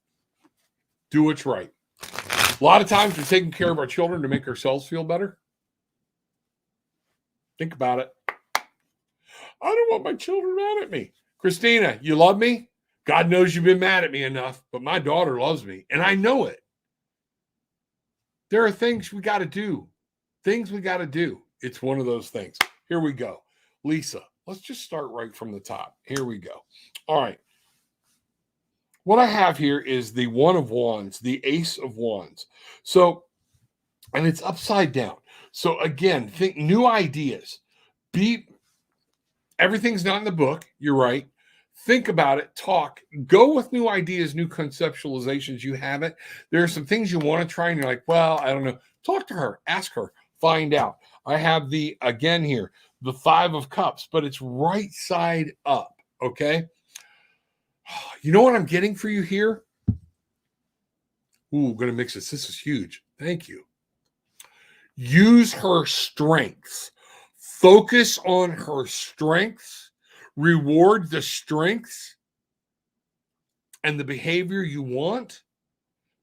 Do what's right. A lot of times we're taking care of our children to make ourselves feel better. Think about it. I don't want my children mad at me. Christina, you love me? God knows you've been mad at me enough, but my daughter loves me, and I know it. There are things we got to do. It's one of those things. Here we go. Lisa, let's just start right from the top. Here we go. All right. What I have here is the One of Wands, the Ace of Wands. So, and it's upside down. So again, think new ideas. Everything's not in the book. You're right. Think about it. Talk. Go with new ideas, new conceptualizations. You haven't. There are some things you want to try, and you're like, well, I don't know. Talk to her. Ask her. Find out. I have the 5 of Cups, but it's right side up. Okay. You know what I'm getting for you here? Ooh, going to mix this. This is huge. Thank you. Use her strengths. Focus on her strengths. Reward the strengths and the behavior you want.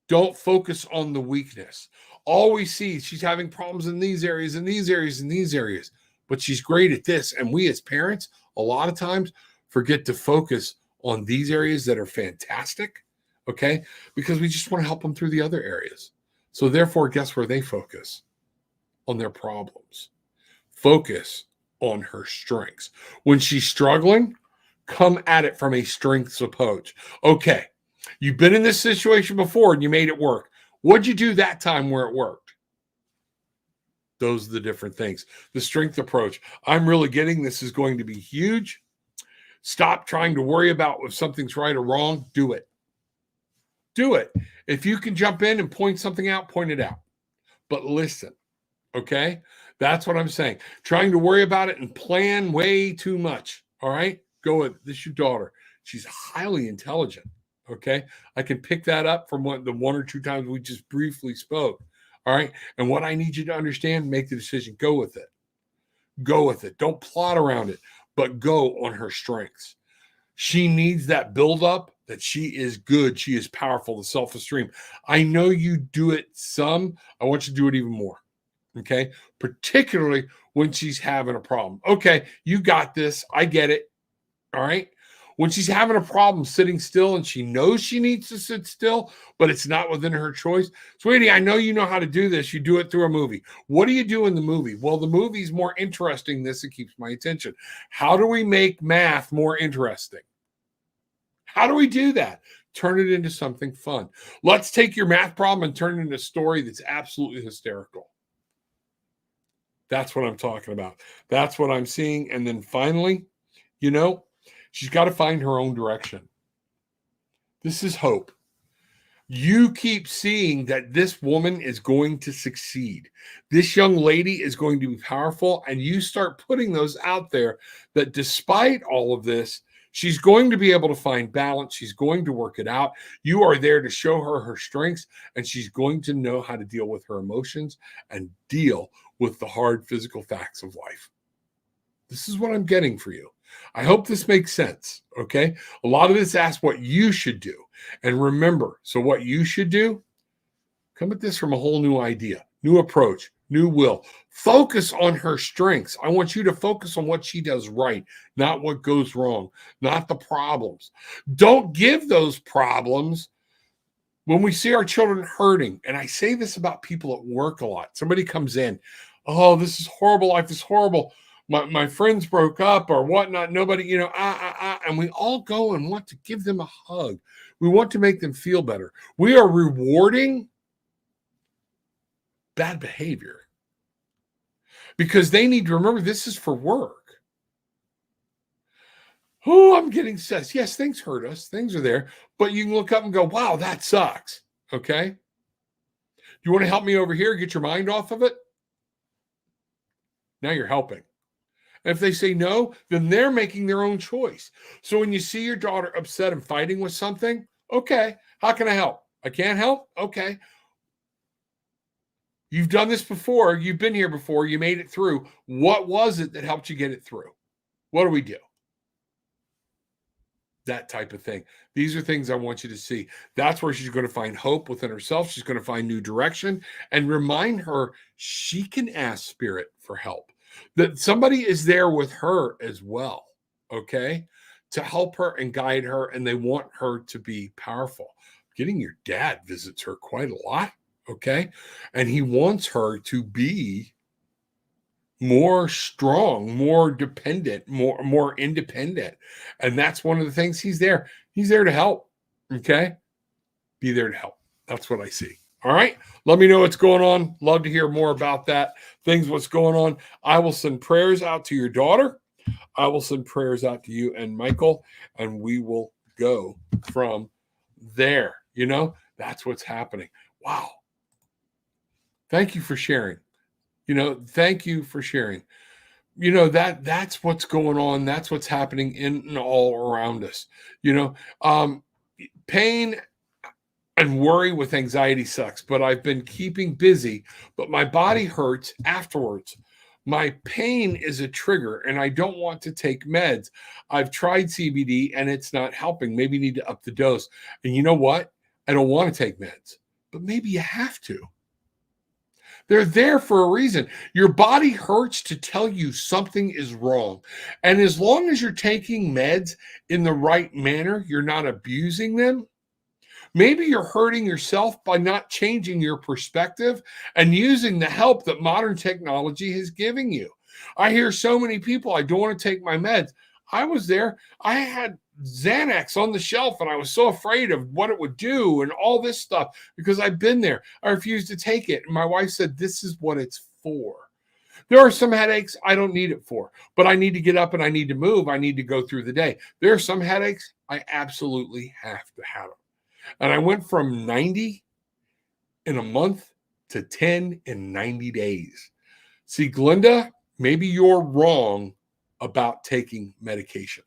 Don't focus on the weakness. Always see she's having problems in these areas, in these areas, in these areas, but she's great at this. And we as parents, a lot of times, forget to focus on these areas that are fantastic, okay? Because we just want to help them through the other areas. So therefore, guess where they focus? On their problems. Focus on her strengths. When she's struggling, come at it from a strengths approach. Okay, you've been in this situation before and you made it work. What'd you do that time where it worked? Those are the different things. The strength approach. I'm really getting this is going to be huge. Stop trying to worry about if something's right or wrong. Do it. Do it. If you can jump in and point something out, point it out. But listen, okay? That's what I'm saying. Trying to worry about it and plan way too much. All right? Go with this is your daughter. She's highly intelligent. Okay. I can pick that up from the one or two times we just briefly spoke. All right. And what I need you to understand, make the decision. Go with it. Go with it. Don't plot around it, but go on her strengths. She needs that buildup that she is good. She is powerful, the self-esteem. I know you do it some. I want you to do it even more. Okay. Particularly when she's having a problem. Okay. You got this. I get it. All right. When she's having a problem sitting still and she knows she needs to sit still, but it's not within her choice. Sweetie, I know you know how to do this. You do it through a movie. What do you do in the movie? Well, the movie's more interesting. This, it keeps my attention. How do we make math more interesting? How do we do that? Turn it into something fun. Let's take your math problem and turn it into a story that's absolutely hysterical. That's what I'm talking about. That's what I'm seeing. And then finally, she's got to find her own direction. This is hope. You keep seeing that this woman is going to succeed. This young lady is going to be powerful, and you start putting those out there that despite all of this, she's going to be able to find balance. She's going to work it out. You are there to show her her strengths, and she's going to know how to deal with her emotions and deal with the hard physical facts of life. This is what I'm getting for you. I hope this makes sense, okay? A lot of this asks what you should do. And remember, so what you should do, come at this from a whole new idea, new approach, new will. Focus on her strengths. I want you to focus on what she does right, not what goes wrong, not the problems. Don't give those problems when we see our children hurting. And I say this about people at work a lot. Somebody comes in, oh, this is horrible. Life is horrible. My friends broke up or whatnot. Nobody, and we all go and want to give them a hug. We want to make them feel better. We are rewarding bad behavior because they need to remember this is for work. Oh, I'm getting stressed. Yes, things hurt us. Things are there, but you can look up and go, wow, that sucks. Okay. You want to help me over here? Get your mind off of it. Now you're helping. If they say no, then they're making their own choice. So when you see your daughter upset and fighting with something, okay, how can I help? I can't help? Okay. You've done this before. You've been here before. You made it through. What was it that helped you get it through? What do we do? That type of thing. These are things I want you to see. That's where she's going to find hope within herself. She's going to find new direction and remind her she can ask Spirit for help. That somebody is there with her as well, okay, to help her and guide her, and they want her to be powerful. Getting your dad visits her quite a lot, okay, and he wants her to be more strong, more dependent, more independent, and that's one of the things he's there. He's there to help, okay, be there to help. That's what I see. All right. Let me know what's going on. Love to hear more about that. What's going on. I will send prayers out to your daughter. I will send prayers out to you and Michael, and we will go from there. That's what's happening. Wow. Thank you for sharing. Thank you for sharing. That's what's going on. That's what's happening in and all around us. Pain and worry with anxiety sucks, but I've been keeping busy, but my body hurts afterwards. My pain is a trigger and I don't want to take meds. I've tried CBD and it's not helping. Maybe you need to up the dose. And you know what? I don't want to take meds, but maybe you have to. They're there for a reason. Your body hurts to tell you something is wrong. And as long as you're taking meds in the right manner, you're not abusing them. Maybe you're hurting yourself by not changing your perspective and using the help that modern technology is giving you. I hear so many people, I don't want to take my meds. I was there. I had Xanax on the shelf and I was so afraid of what it would do and all this stuff because I've been there. I refused to take it. And my wife said, this is what it's for. There are some headaches I don't need it for, but I need to get up and I need to move. I need to go through the day. There are some headaches I absolutely have to have them. And I went from 90 in a month to 10 in 90 days. See, Glenda, maybe you're wrong about taking medication.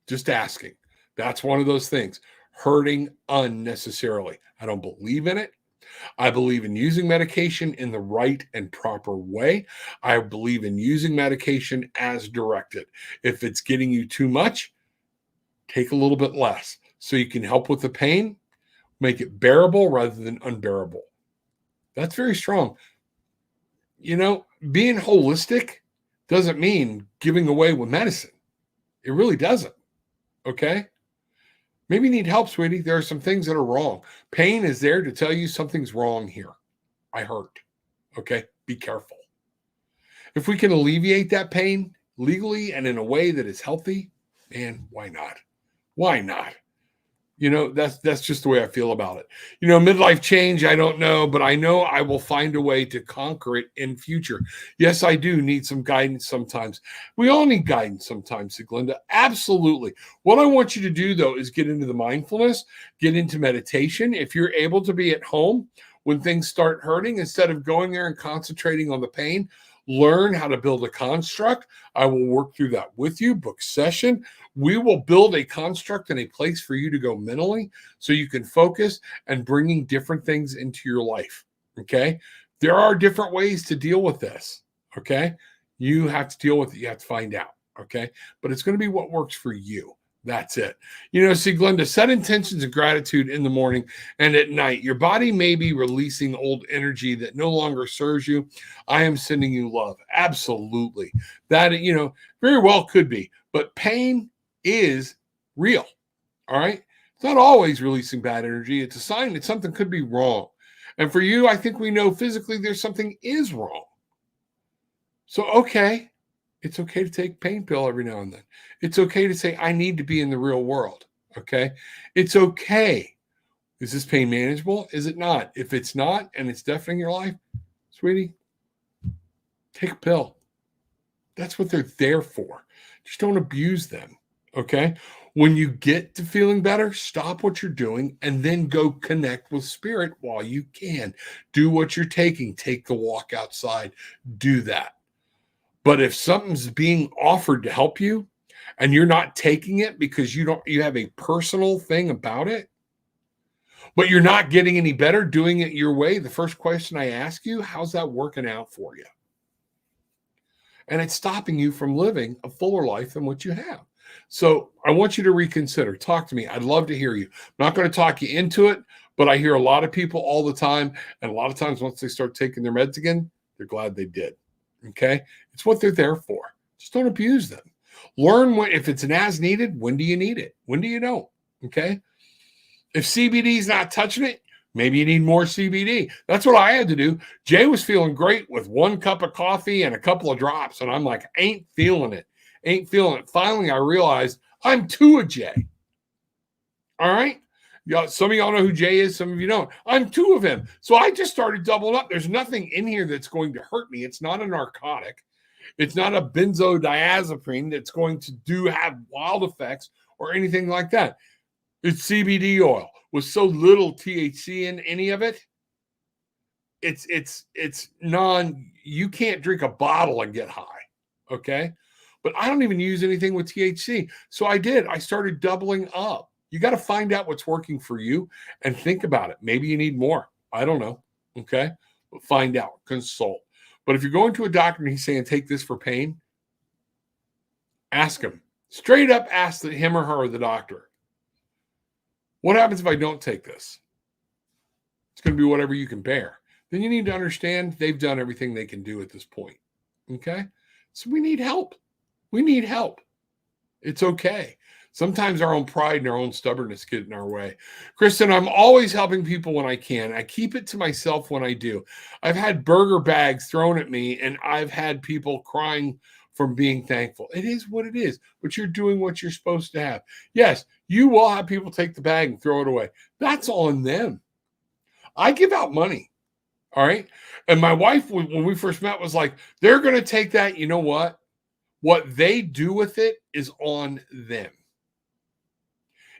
Just asking. That's one of those things. Hurting unnecessarily. I don't believe in it. I believe in using medication in the right and proper way. I believe in using medication as directed. If it's getting you too much, take a little bit less so you can help with the pain, make it bearable rather than unbearable. That's very strong. You know, being holistic doesn't mean giving away with medicine. It really doesn't. Okay? Maybe you need help, sweetie. There are some things that are wrong. Pain is there to tell you something's wrong here. I hurt. Okay? Be careful. If we can alleviate that pain legally and in a way that is healthy, man, why not? Why not? You know, that's just the way I feel about it. You know, midlife change, I don't know, but I know I will find a way to conquer it in future. Yes, I do need some guidance sometimes. We all need guidance sometimes, Glenda. Absolutely. What I want you to do, though, is get into the mindfulness, get into meditation. If you're able to be at home when things start hurting, instead of going there and concentrating on the pain, learn how to build a construct. I will work through that with you, book session. We will build a construct and a place for you to go mentally so you can focus and bringing different things into your life. Okay. There are different ways to deal with this. Okay. You have to deal with it. You have to find out. Okay. But it's going to be what works for you. That's it. You know, see, Glenda, set intentions of gratitude in the morning and at night. Your body may be releasing old energy that no longer serves you. I am sending you love. Absolutely. That, you know, very well could be. But pain is real. All right. It's not always releasing bad energy. It's a sign that something could be wrong. And for you, I think we know physically there's something is wrong. So, okay. It's okay to take pain pill every now and then. It's okay to say, I need to be in the real world. Okay. It's okay. Is this pain manageable? Is it not? If it's not, and it's deafening your life, sweetie, take a pill. That's what they're there for. Just don't abuse them. Okay. When you get to feeling better, stop what you're doing and then go connect with spirit while you can. Do what you're taking. Take the walk outside. Do that. But if something's being offered to help you and you're not taking it because you have a personal thing about it, but you're not getting any better doing it your way, the first question I ask you, how's that working out for you? And it's stopping you from living a fuller life than what you have. So I want you to reconsider. Talk to me. I'd love to hear you. I'm not going to talk you into it, but I hear a lot of people all the time. And a lot of times once they start taking their meds again, they're glad they did. Okay. It's what they're there for. Just don't abuse them. Learn when, if it's an as needed, when do you need it? When do you don't? Okay. If CBD is not touching it, maybe you need more CBD. That's what I had to do. Jay was feeling great with 1 cup of coffee and a couple of drops. And I'm like, ain't feeling it. Ain't feeling it. Finally, I realized I'm 2 of Jay. All right. Some of y'all know who Jay is. Some of you don't. I'm 2 of him. So I just started doubling up. There's nothing in here that's going to hurt me. It's not a narcotic. It's not a benzodiazepine that's going to have wild effects or anything like that. It's CBD oil with so little THC in any of it. It's you can't drink a bottle and get high. Okay. But I don't even use anything with THC. So I started doubling up. You got to find out what's working for you and think about it. Maybe you need more. I don't know. Okay. But find out, consult. But if you're going to a doctor and he's saying, take this for pain, ask him. Straight up ask him or her or the doctor, what happens if I don't take this? It's going to be whatever you can bear. Then you need to understand they've done everything they can do at this point. Okay? So we need help. We need help. It's okay. Sometimes our own pride and our own stubbornness get in our way. Kristen, I'm always helping people when I can. I keep it to myself when I do. I've had burger bags thrown at me, and I've had people crying from being thankful. It is what it is, but you're doing what you're supposed to have. Yes, you will have people take the bag and throw it away. That's on them. I give out money. All right. And my wife, when we first met, was like, they're going to take that. You know what? What they do with it is on them.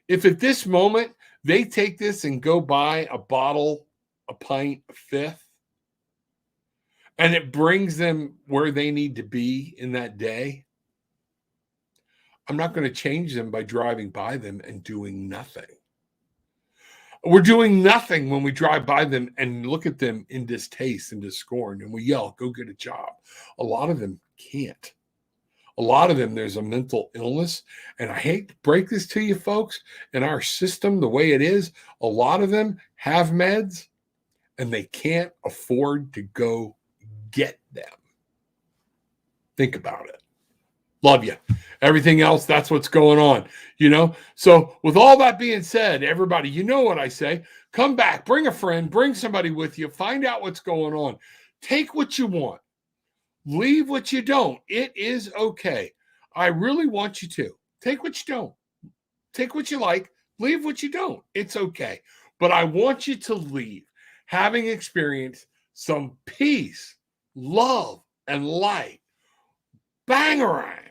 If at this moment they take this and go buy a bottle, a pint, a fifth, and it brings them where they need to be in that day, I'm not going to change them by driving by them and doing nothing. We're doing nothing when we drive by them and look at them in distaste and discorn, and we yell, go get a job. A lot of them can't. A lot of them, there's a mental illness. And I hate to break this to you folks, in our system, the way it is, a lot of them have meds and they can't afford to go get them. Think about it. Love you. Everything else, that's what's going on, So with all that being said, everybody, you know what I say. Come back, bring a friend, bring somebody with you, find out what's going on. Take what you want. Leave what you don't. It is okay. I really want you to. Take what you don't. Take what you like. Leave what you don't. It's okay. But I want you to leave having experienced some peace, love, and light. Bangarang.